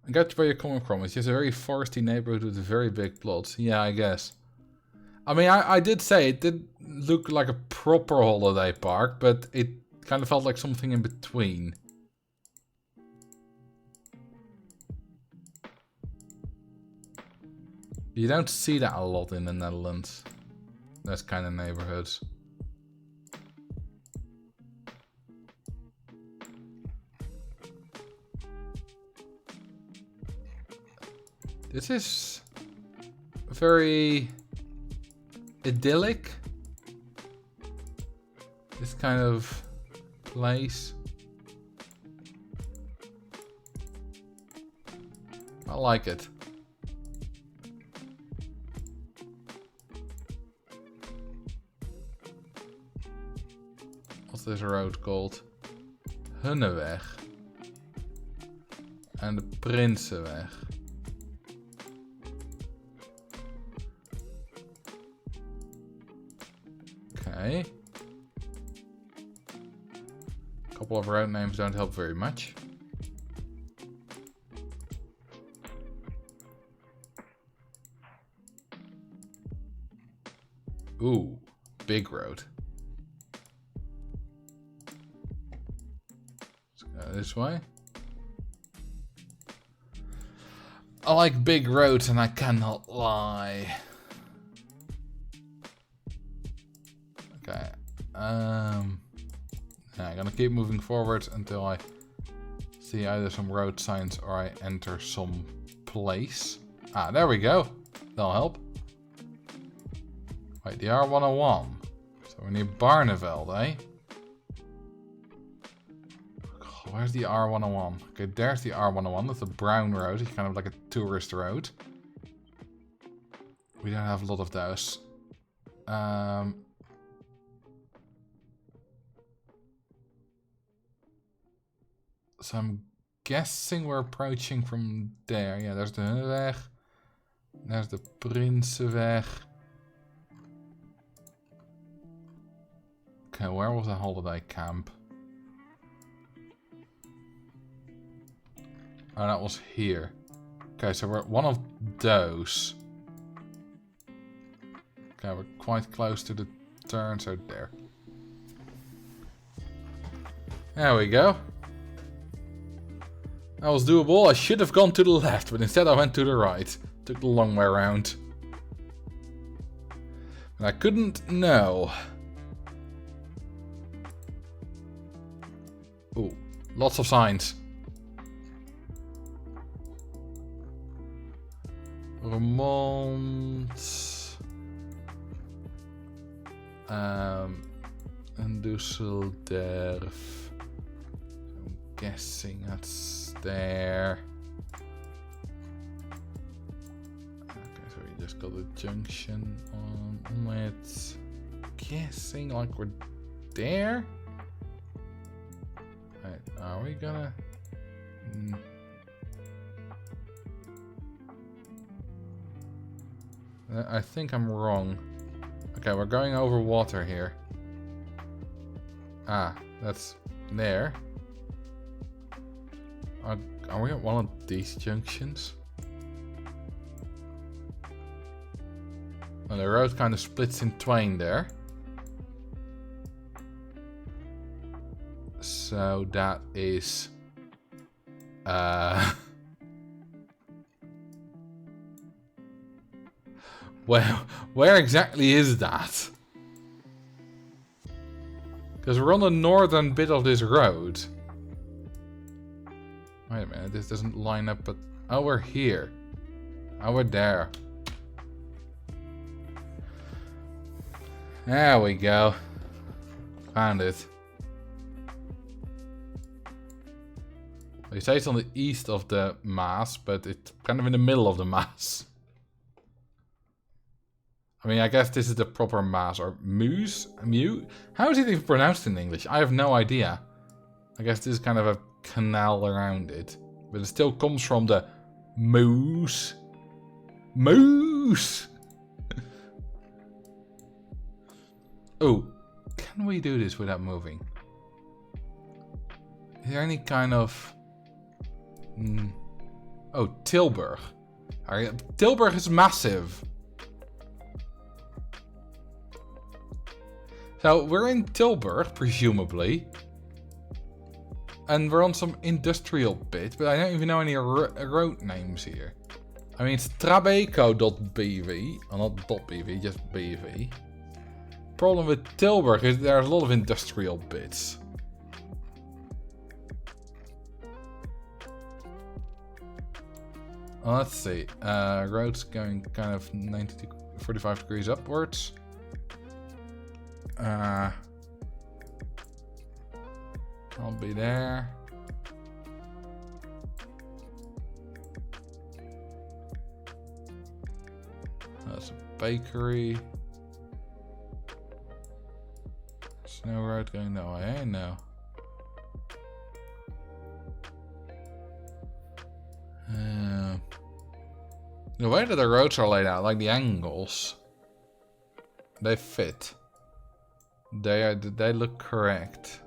I get where you're coming from. It's just a very foresty neighborhood with very big plots. Yeah, I guess. I mean, I did say it did look like a proper holiday park, but it kind of felt like something in between. You don't see that a lot in the Netherlands. Those kind of neighborhoods. This is very idyllic. This kind of place. I like it. What's this road called? Hunneweg. And the Prinsenweg. Okay. A couple of road names don't help very much. Ooh, big road. Let's go this way. I like big roads and I cannot lie. Okay. Yeah, I'm gonna keep moving forward until I see either some road signs or I enter some place. Ah, there we go. That'll help. Wait, the R101. So we're near Barneveld, eh? Oh, where's the R101? Okay, there's the R101. That's a brown road. It's kind of like a tourist road. We don't have a lot of those. So I'm guessing we're approaching from there. Yeah, there's the Hunneweg. There's the Prinsenweg. Okay, where was the holiday camp? Oh, that was here. Okay, so we're at one of those. Okay, we're quite close to the turn, so there. There we go. That was doable. I should have gone to the left, but instead I went to the right. Took the long way around. And I couldn't know. Ooh, lots of signs. Vermont. And Düsseldorf. I'm guessing that's there. Okay, so we just got a junction on it. Guessing like we're there. Right, are we gonna? I think I'm wrong. Okay, we're going over water here. Ah, that's there. Are we at one of these junctions? Well, the road kind of splits in twain there. So that is... Well, where exactly is that? Because we're on the northern bit of this road. Wait a minute, this doesn't line up, but... Oh, we're here. Oh, we're there. There we go. Found it. They say it's on the east of the Maas, but it's kind of in the middle of the Maas. I mean, I guess this is the proper Maas, or Meuse? Mew? How is it even pronounced in English? I have no idea. I guess this is kind of a canal around it. But it still comes from the Meuse. Meuse! Oh, can we do this without moving? Is there any kind of... Oh, Tilburg. Tilburg is massive. So, we're in Tilburg, presumably. And we're on some industrial bit, but I don't even know any road names here. I mean, it's Trabeco.bv. Oh, not .bv, just BV. Problem with Tilburg is there's a lot of industrial bits. Well, let's see. Road's going kind of 45 degrees upwards. Can't be there. That's a bakery. Snow road going that way, no. The way that the roads are laid out, like the angles, they fit. They look correct.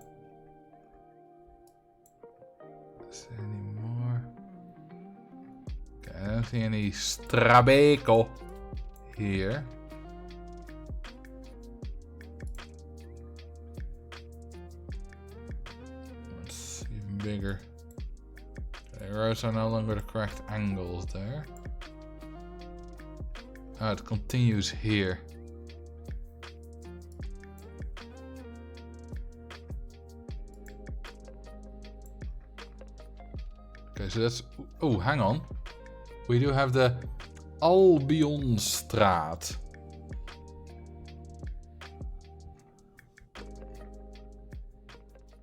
Is there any more? Okay, I don't see any Strabeco here. It's even bigger. The roads are no longer the correct angles there. Oh, it continues here. Okay, so that's... Oh, hang on. We do have the Albionstraat.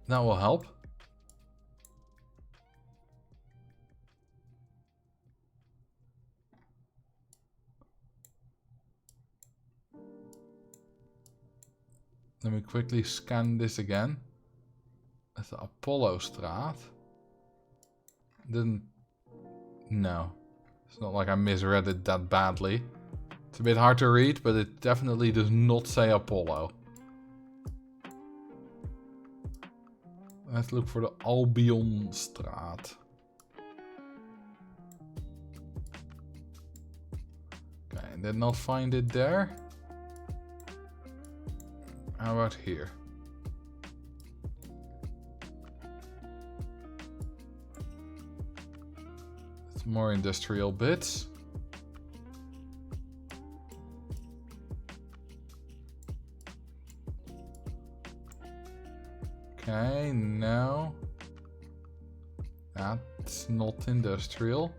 That will help. Let me quickly scan this again. That's the Apollostraat. Didn't... No. It's not like I misread it that badly. It's a bit hard to read, but it definitely does not say Apollo. Let's look for the Albionstraat. Okay, did not find it there. How about here? It's more industrial bits. Okay, no. That's not industrial.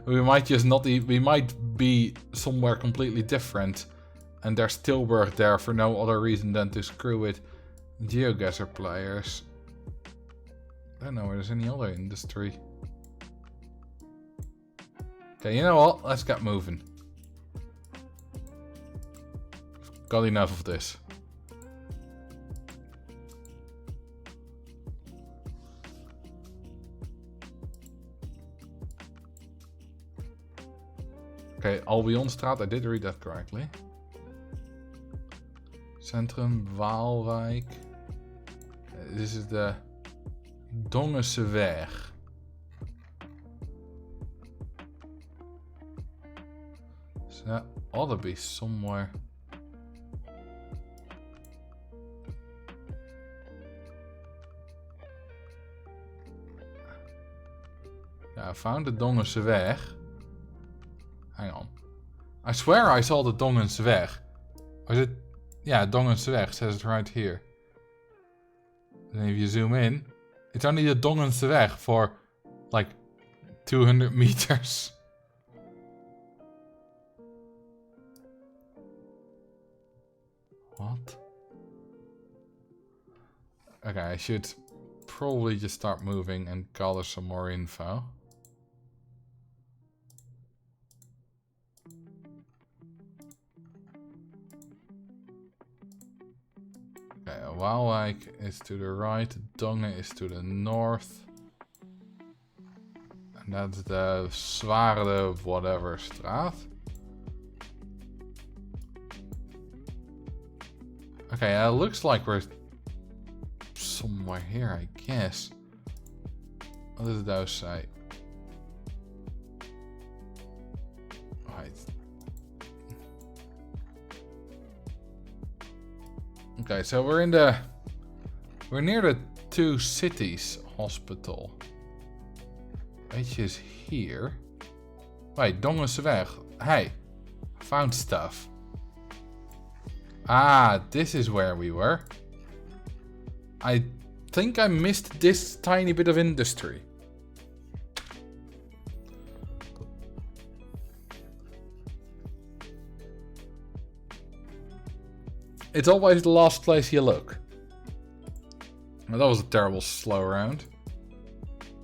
We might just not. We might be somewhere completely different, and there's still work there for no other reason than to screw with GeoGuessr players. I don't know where there's any other industry. Okay, you know what? Let's get moving. Got enough of this. Okay, Albionstraat, I did read that correctly. Centrum, Waalwijk. This is the Dongenseweg. So that ought to be somewhere. Yeah, I found the Dongenseweg. Hang on. I swear I saw the Dongenseweg. Was it? Yeah, Dongenseweg says it right here. And if you zoom in, it's only the Dongenseweg for like 200 meters. What? Okay, I should probably just start moving and gather some more info. Okay, Waalwijk is to the right, Dongen is to the north. And that's the Zware whatever straat. Okay, it looks like we're somewhere here, I guess. What does those say? Right. Okay, so we're near the Two Cities Hospital, which is here. Wait, Dongenseweg. Hey, found stuff. Ah, this is where we were. I think I missed this tiny bit of industry. It's always the last place you look. Well, that was a terrible slow round.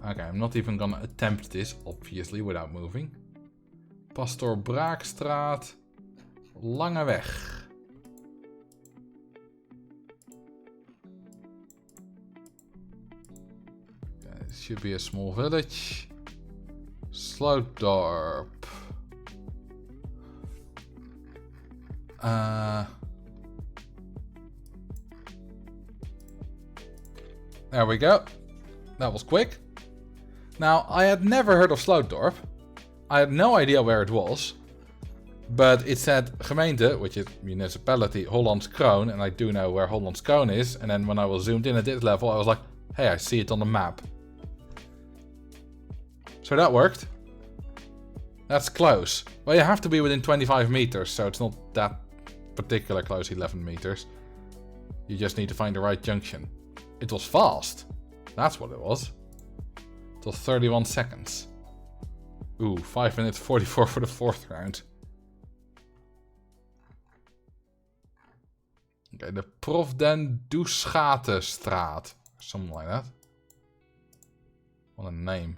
Okay, I'm not even gonna attempt this, obviously, without moving. Pastoor Braakstraat. Lange Weg. Should be a small village. Slootdorp. There we go. That was quick. Now, I had never heard of Slootdorp. I had no idea where it was. But it said gemeente, which is municipality, Hollands Kroon. And I do know where Hollands Kroon is. And then when I was zoomed in at this level, I was like, hey, I see it on the map. So that worked. That's close. Well, you have to be within 25 meters, so it's not that particular close, 11 meters. You just need to find the right junction. It was fast. That's what it was. It was 31 seconds. Ooh, 5 minutes 44 for the fourth round. Okay, the Prof den Doeschatenstraat. Something like that. What a name.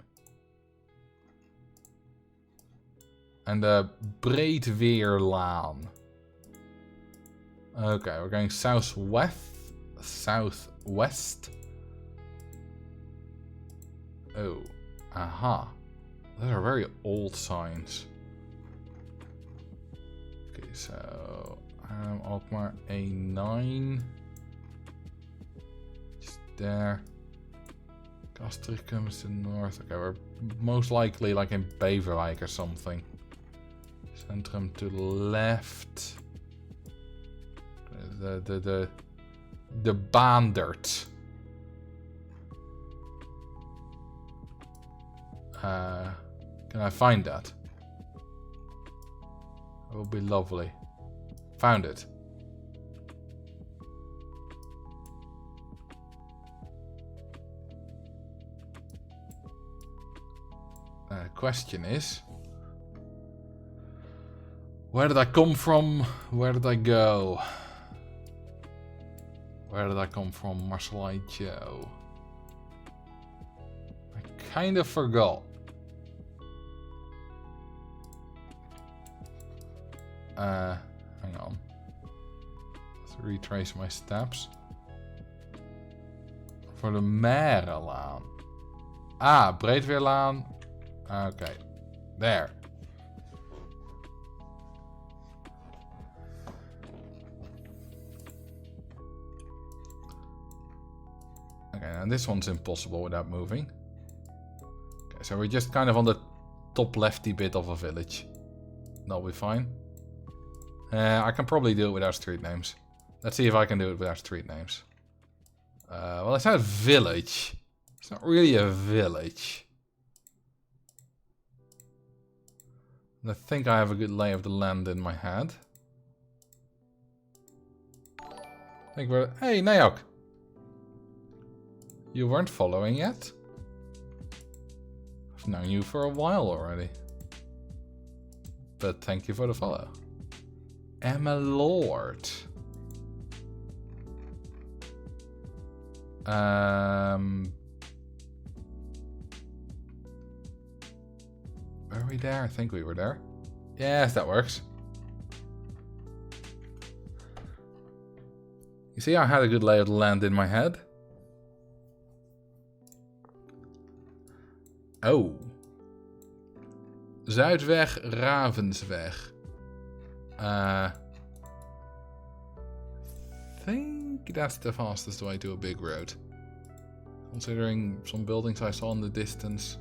And the Breedweerlaan. Okay, we're going southwest. Southwest. Oh, aha. Those are very old signs. Okay, so Alkmaar A9. Just there. Castricum is to the north. Okay, we're most likely like in Beverwijk or something. Centrum to the left. The Baandert. Can I find that? That would be lovely. Found it. Question is, where did I come from? Where did I go? Where did I come from, Marcel Joe? I kind of forgot. Hang on. Let's retrace my steps. For de Merenlaan. Ah, Breedweerlaan. Okay, there. Okay, now this one's impossible without moving. Okay, so we're just kind of on the top lefty bit of a village. That'll be fine. I can probably do it without street names. Let's see if I can do it without street names. Well, it's not a village. It's not really a village. I think I have a good lay of the land in my head. Hey, Nayok. You weren't following yet? I've known you for a while already. But thank you for the follow. Emma Lord. Are we there? I think we were there. Yes, that works. You see, I had a good lay of the land in my head. Oh. Zuidweg, Ravensweg. I think that's the fastest way to a big road. Considering some buildings I saw in the distance.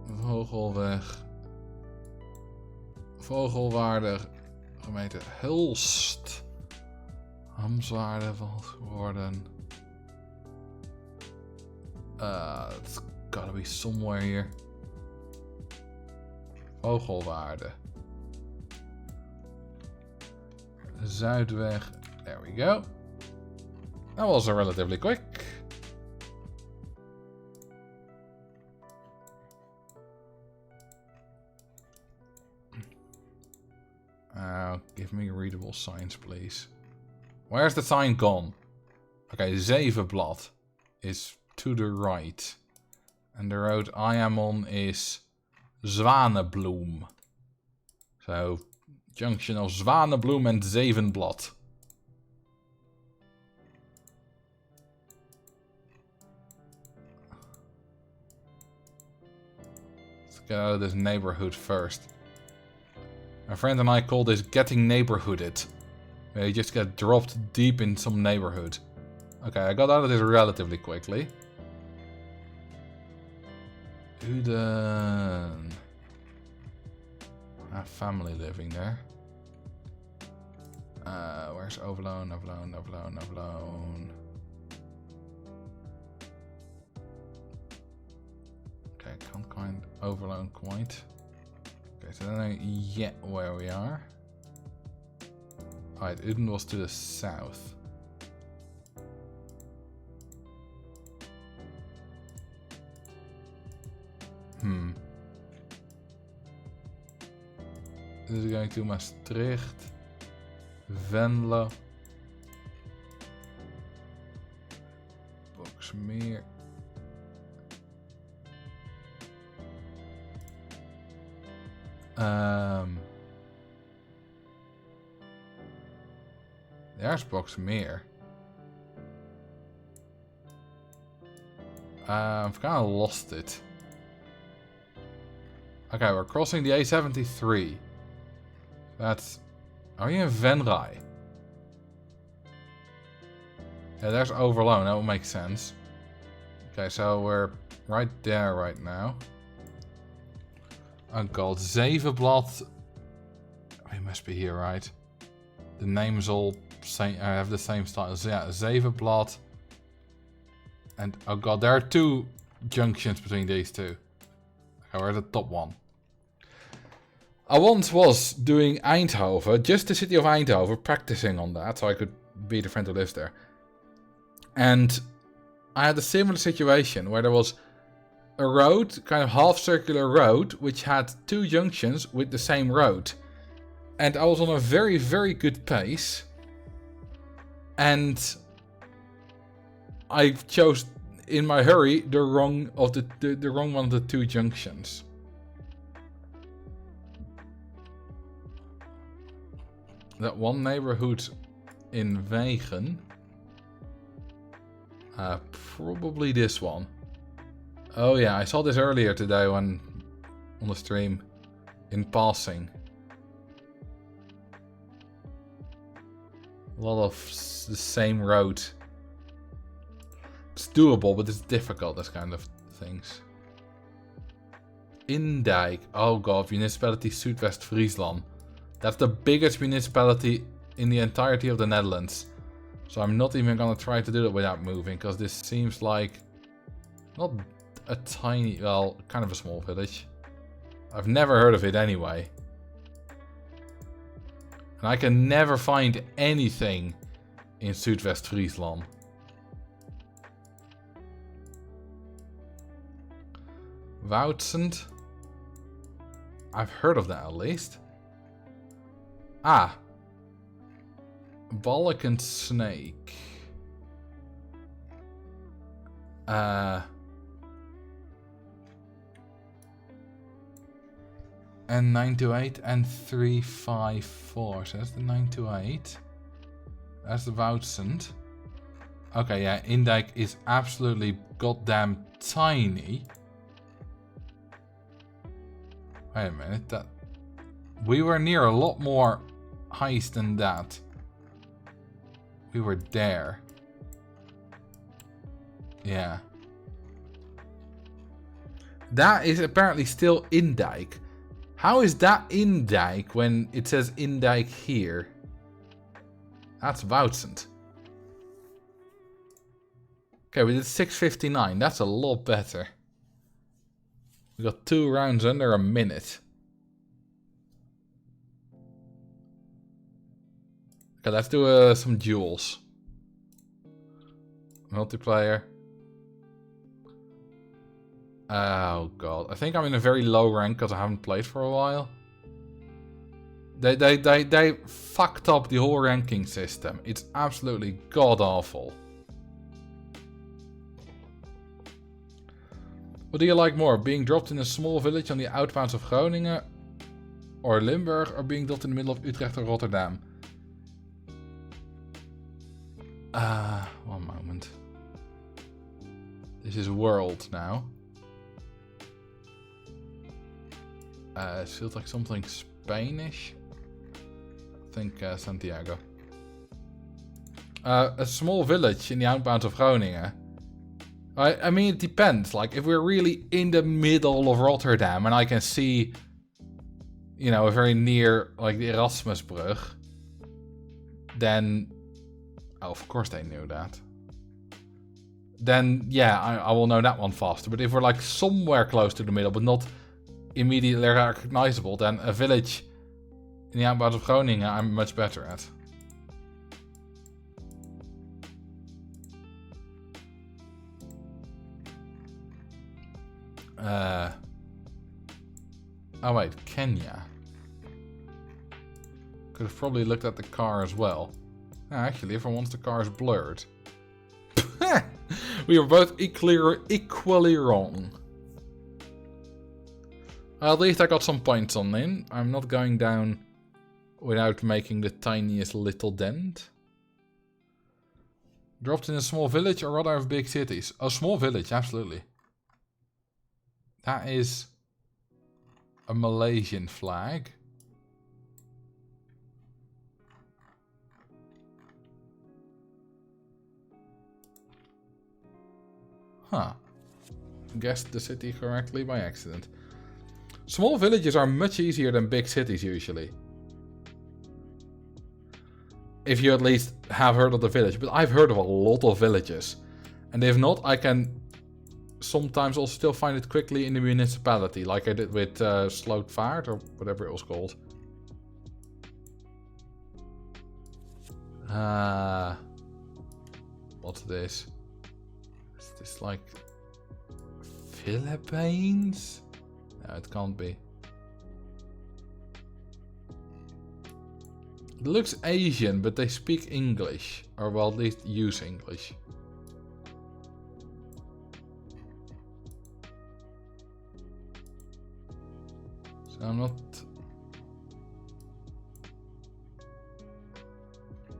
Vogelweg. Vogelwaarde. Gemeente Hulst. Hamswaarde valt geworden. It's gotta be somewhere here. Vogelwaarde. Zuidweg. There we go. That was relatively quick. Give me readable signs, please. Where's the sign gone? Okay, Zevenblad is to the right. And the road I am on is Zwanebloem. So, junction of Zwanebloem and Zevenblad. Let's get out of this neighborhood first. My friend and I call this getting neighborhooded. Where you just get dropped deep in some neighborhood. Okay, I got out of this relatively quickly. Uden. I have family living there. Where's Overloon? Okay, can't find Overloon quite. Okay, so then I know yet where we are. Alright, Uden was to the south. This is going to Maastricht, Venlo, Boxmeer. There's Boxmeer. I've kind of lost it. Okay, we're crossing the A73. That's... Are you in Venray? Yeah, there's Overloon. That will make sense. Okay, so we're right there right now. Oh god, Zevenblad. We must be here, right? The names all same, have the same style. So yeah, Zevenblad. And oh god, there are 2 junctions between these 2. Okay, we're at the top one. I once was doing Eindhoven, just the city of Eindhoven, practicing on that, so I could beat a friend who lives there. And I had a similar situation where there was a road, kind of half-circular road, which had 2 junctions with the same road. And I was on a very, very good pace. And I chose, in my hurry, the wrong of the wrong one of the 2 junctions. That one neighborhood in Wegen. Probably this one. Oh yeah, I saw this earlier today when on the stream in passing. A lot of the same road. It's doable, but it's difficult, this kind of things. Indijk. Oh god, municipality Zuidwest-Friesland. That's the biggest municipality in the entirety of the Netherlands. So I'm not even gonna try to do that without moving, because this seems like not a tiny, well, kind of a small village. I've never heard of it anyway. And I can never find anything in Zuidwest-Friesland. Woudsend. I've heard of that at least. Ah. Balk Snake. And 928 and 354. So that's the 928. That's the Woudsend. Okay, yeah, Indijk is absolutely goddamn tiny. Wait a minute, that we were near a lot more heights than that. We were there. Yeah. That is apparently still Indijk. How is that Indijk when it says Indijk here? That's Woudsend. Okay, we did 6:59. That's a lot better. We got 2 rounds under a minute. Okay, let's do some duels. Multiplayer. Oh god, I think I'm in a very low rank because I haven't played for a while. They fucked up the whole ranking system. It's absolutely god awful. What do you like more? Being dropped in a small village on the outbounds of Groningen or Limburg, or being dropped in the middle of Utrecht or Rotterdam? One moment. This is world now. It feels like something Spanish. I think Santiago. A small village in the outbounds of Groningen. I mean, it depends. Like, if we're really in the middle of Rotterdam and I can see, you know, very near, like, the Erasmusbrug, then... Oh, of course they knew that. Then, yeah, I will know that one faster. But if we're, like, somewhere close to the middle, but not immediately recognizable, then a village in the outbounds of Groningen I'm much better at. Oh wait, Kenya. Could have probably looked at the car as well. Actually, for once the car is blurred. We were both equally wrong. At least I got some points on in. I'm not going down without making the tiniest little dent. Dropped in a small village or rather of big cities? A small village, absolutely. That is... a Malaysian flag. Huh. Guessed the city correctly by accident. Small villages are much easier than big cities usually. If you at least have heard of the village. But I've heard of a lot of villages. And if not, I can sometimes also still find it quickly in the municipality. Like I did with Slootvaart or whatever it was called. What's this? Is this like Philippines? No, it can't be. It looks Asian, but they speak English. Or well, at least use English. So I'm not...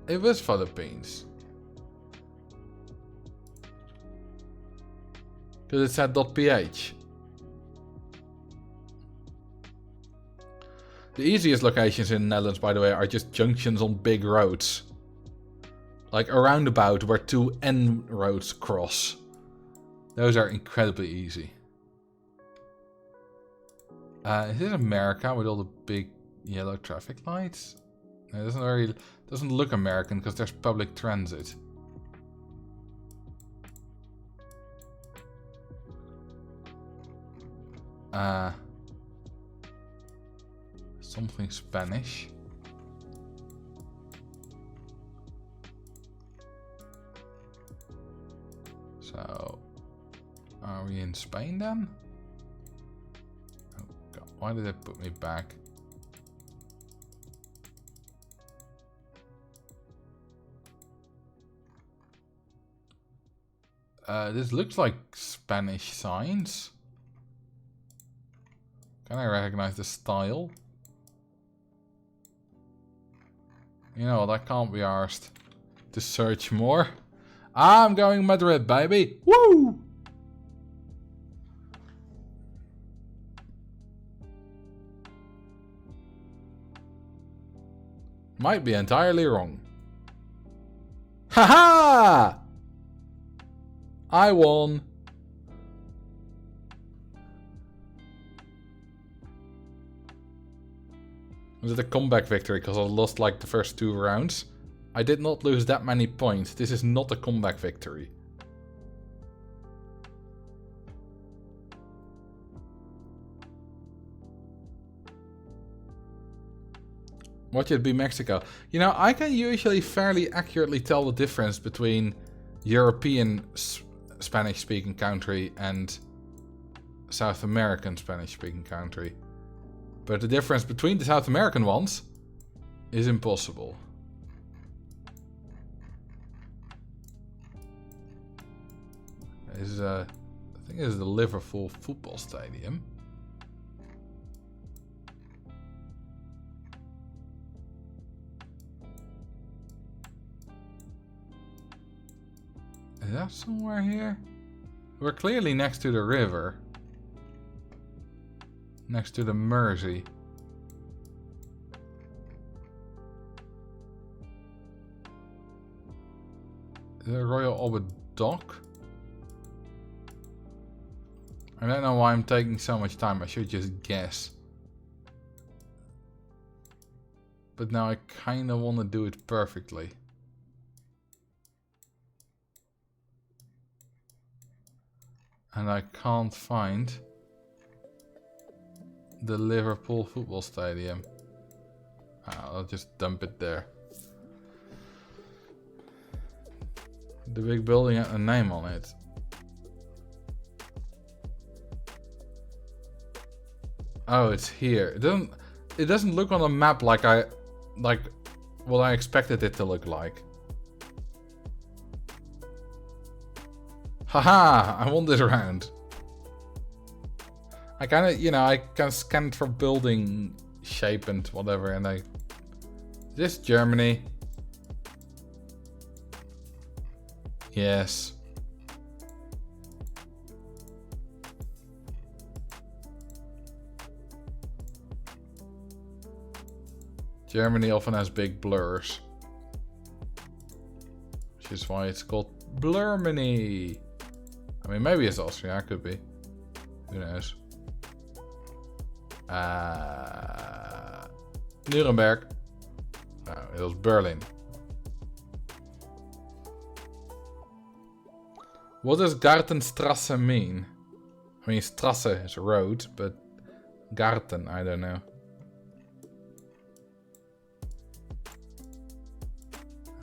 It was Philippines. Because it said .ph. The easiest locations in the Netherlands, by the way, are just junctions on big roads. Like a roundabout where two N roads cross. Those are incredibly easy. Is this America with all the big yellow traffic lights? No, it doesn't look American because there's public transit. Something Spanish. So, are we in Spain then? Oh God, why did they put me back? This looks like Spanish signs. Can I recognize the style? You know, that can't be arsed to search more. I'm going Madrid, baby! Woo! Might be entirely wrong. Haha! I won. Was it a comeback victory because I lost like the first 2 rounds? I did not lose that many points. This is not a comeback victory. Watch it be Mexico. You know, I can usually fairly accurately tell the difference between European Spanish-speaking country and South American Spanish-speaking country. But the difference between the South American ones is impossible. I think this is the Liverpool football stadium. Is that somewhere here? We're clearly next to the river. Next to the Mersey. Is it Royal Albert Dock? I don't know why I'm taking so much time. I should just guess. But now I kind of want to do it perfectly. And I can't find the Liverpool football stadium. I'll just dump it there. The big building had a name on it. Oh, it's here. It doesn't look on the map like what I expected it to look like. Haha, I won this round. I kind of, you know, I can scan for building shape and whatever, and I... Is this Germany? Yes. Germany often has big blurs. Which is why it's called Blurmany. I mean, maybe it's Austria, it could be. Who knows? Nuremberg. No, it was Berlin. What does Gartenstrasse mean? I mean, Strasse is a road, but Garten, I don't know.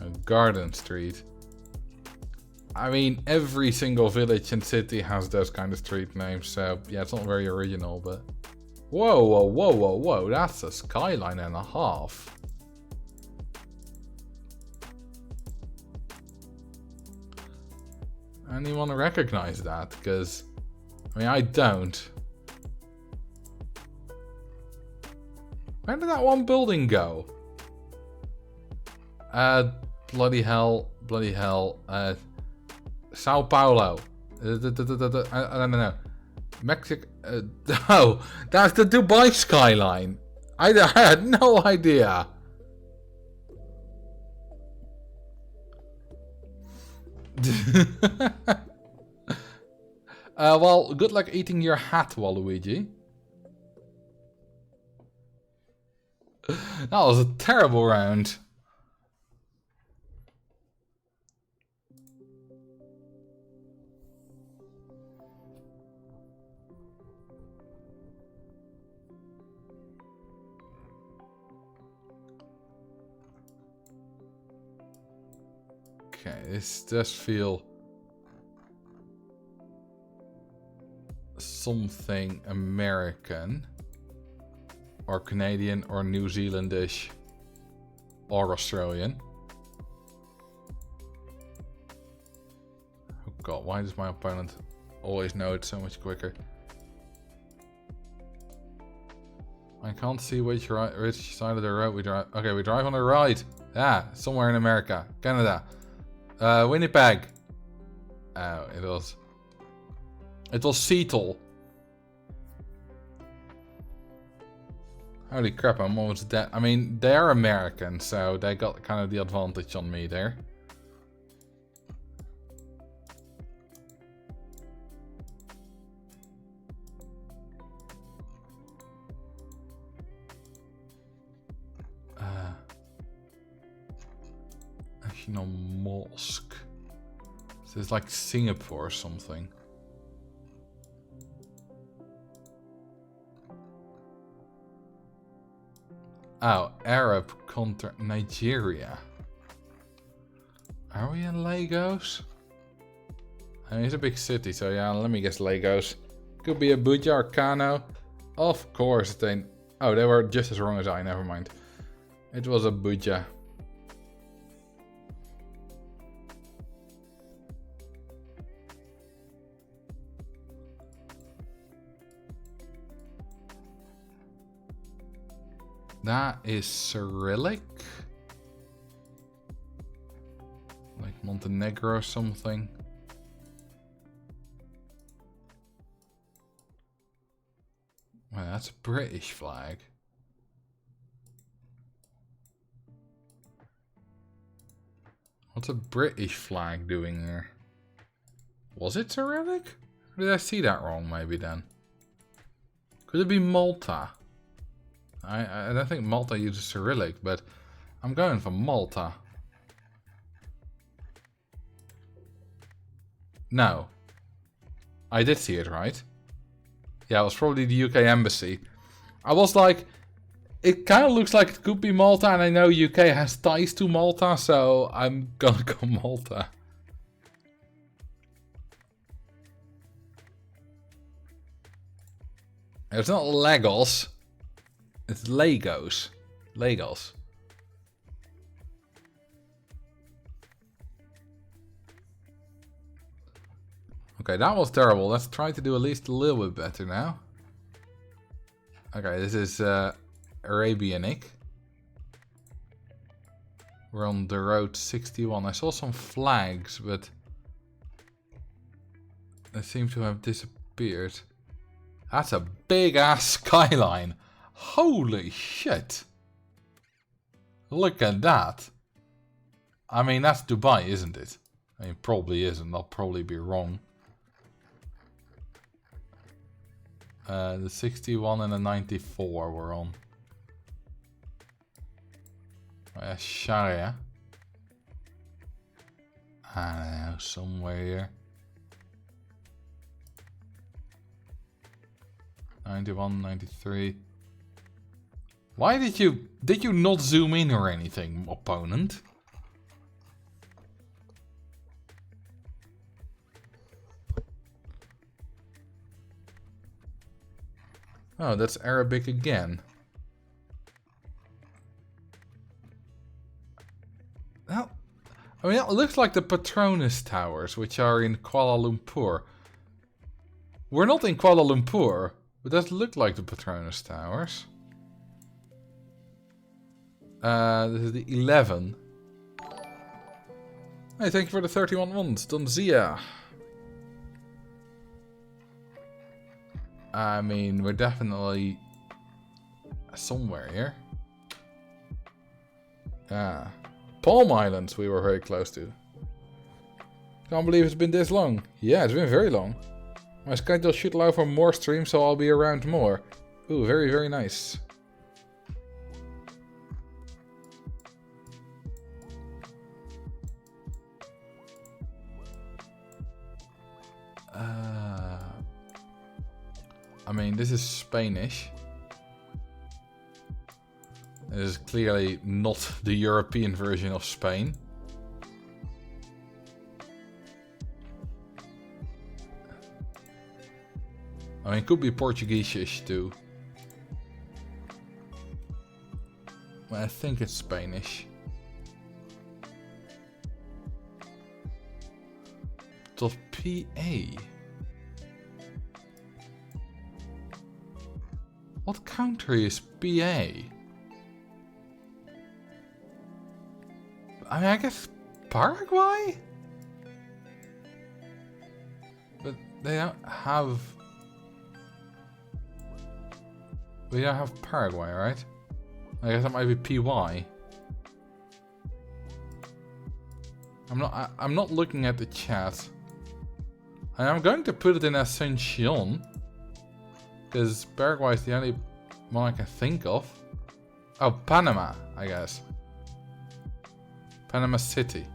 A garden street. I mean, every single village and city has those kind of street names, so yeah, it's not very original, but... Whoa, whoa, whoa, whoa, whoa, that's a skyline and a half. Anyone recognize that? Because, I mean, I don't. Where did that one building go? Bloody hell, bloody hell. Sao Paulo. I don't know. Mexico. Oh, that's the Dubai skyline. I had no idea. Well, good luck eating your hat, Waluigi. That was a terrible round. Okay, this does feel something American or Canadian or New Zealandish or Australian. Oh god, why does my opponent always know it so much quicker? I can't see which side of the road we drive. Okay, we drive on the right. Yeah, somewhere in America. Canada. Winnipeg. Oh, it was Seattle. Holy crap, I'm almost dead. I mean, they're American, so they got kind of the advantage on me there. National Mosque. So it's like Singapore or something. Oh, Arab contra Nigeria. Are we in Lagos? I mean, it's a big city, so yeah, let me guess Lagos. Could be Abuja or Kano. Of course, they... Oh, they were just as wrong as I, never mind. It was Abuja. That is Cyrillic? Like Montenegro or something? Well, that's a British flag. What's a British flag doing there? Was it Cyrillic? Or did I see that wrong maybe then? Could it be Malta? I don't think Malta uses Cyrillic, but I'm going for Malta. No. I did see it, right? Yeah, it was probably the UK embassy. I was like, it kind of looks like it could be Malta, and I know UK has ties to Malta, so I'm gonna go Malta. It's not Lagos. It's Lagos. Lagos. Okay, that was terrible. Let's try to do at least a little bit better now. Okay, this is Arabianic. We're on the road 61. I saw some flags, but they seem to have disappeared. That's a big ass skyline. Holy shit. Look at that. I mean, that's Dubai, isn't it? I mean, probably isn't. I'll probably be wrong. The 61 and the 94 were on. Sharia. I don't know, somewhere here. 91, 93. Why did you not zoom in or anything, opponent? Oh, that's Arabic again. Well, I mean, it looks like the Petronas Towers, which are in Kuala Lumpur. We're not in Kuala Lumpur, but does look like the Petronas Towers. This is the 11. Hey, thank you for the 31 ones, Donzia. I mean, we're definitely somewhere here. Palm Islands we were very close to. Can't believe it's been this long. Yeah, it's been very long. My schedule should allow for more streams, so I'll be around more. Ooh, very, very nice. I mean, this is Spanish. It is clearly not the European version of Spain. I mean, it could be Portuguese-ish too. But I think it's Spanish. .pa. What country is PA? I mean, I guess Paraguay? But they don't have... We don't have Paraguay, right? I guess that might be PY. I'm not looking at the chat. And I'm going to put it in Ascension. Because Paraguay is the only one I can think of. Oh, Panama, I guess. Panama City.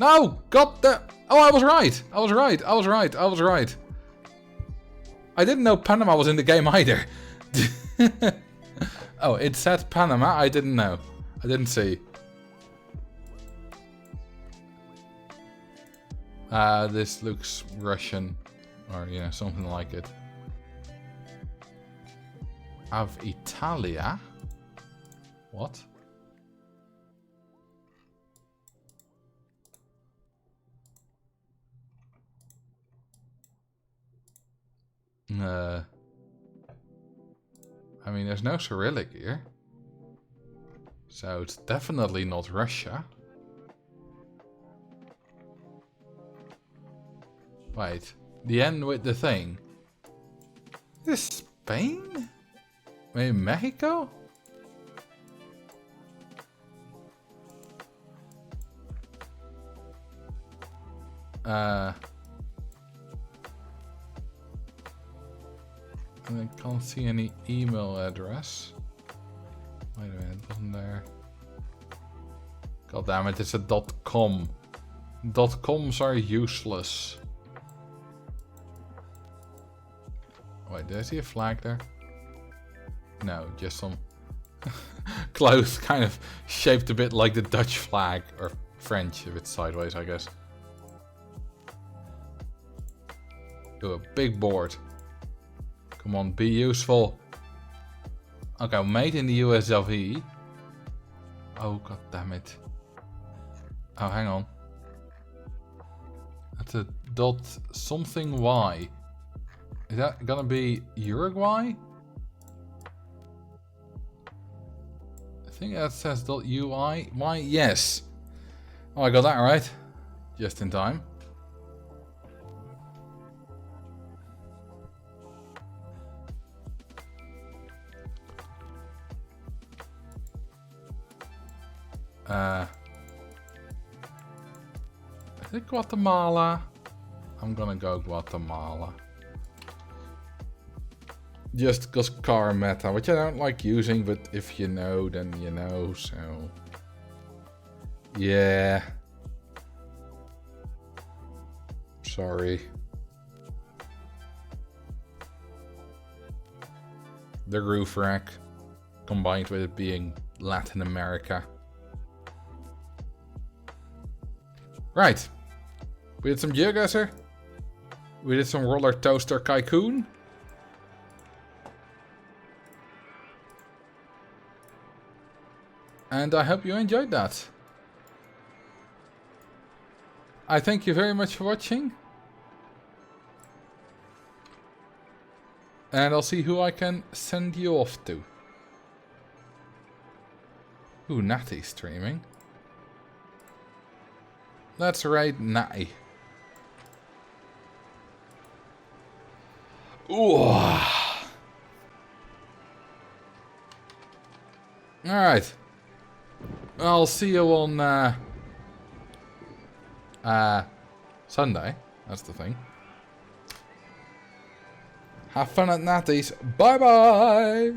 No! God damn! Oh, I was right! I was right! I was right! I was right! I didn't know Panama was in the game either. Oh, it said Panama. I didn't know. I didn't see. This looks Russian. Or, you know, something like it. Of Italia? What? I mean, there's no Cyrillic here. So it's definitely not Russia. Wait. The end with the thing. Is Spain? Maybe Mexico? I can't see any email address. Wait a minute, wasn't there? God damn it, it's a .com. .coms are useless. Wait, did I see a flag there? No, just some clothes kind of shaped a bit like the Dutch flag. Or French, if it's sideways, I guess. Ooh, a big board. Come on, be useful. Okay, made in the USLV. Oh, god damn it. Oh, hang on. That's a dot something Y. Is that gonna be Uruguay? I think that says .ui. Why? Yes. Oh, I got that right. Just in time. Is it Guatemala? I'm gonna go Guatemala. Just because car meta, which I don't like using, but if you know, then you know, so... Yeah. Sorry. The roof rack, combined with it being Latin America. Right. We did some GeoGuessr. We did some Roller Toaster Tycoon. And I hope you enjoyed that. I thank you very much for watching. And I'll see who I can send you off to. Ooh, Natty's streaming. That's right, Natty. Ooh. Alright. I'll see you on Sunday. That's the thing. Have fun at Natty's. Bye bye!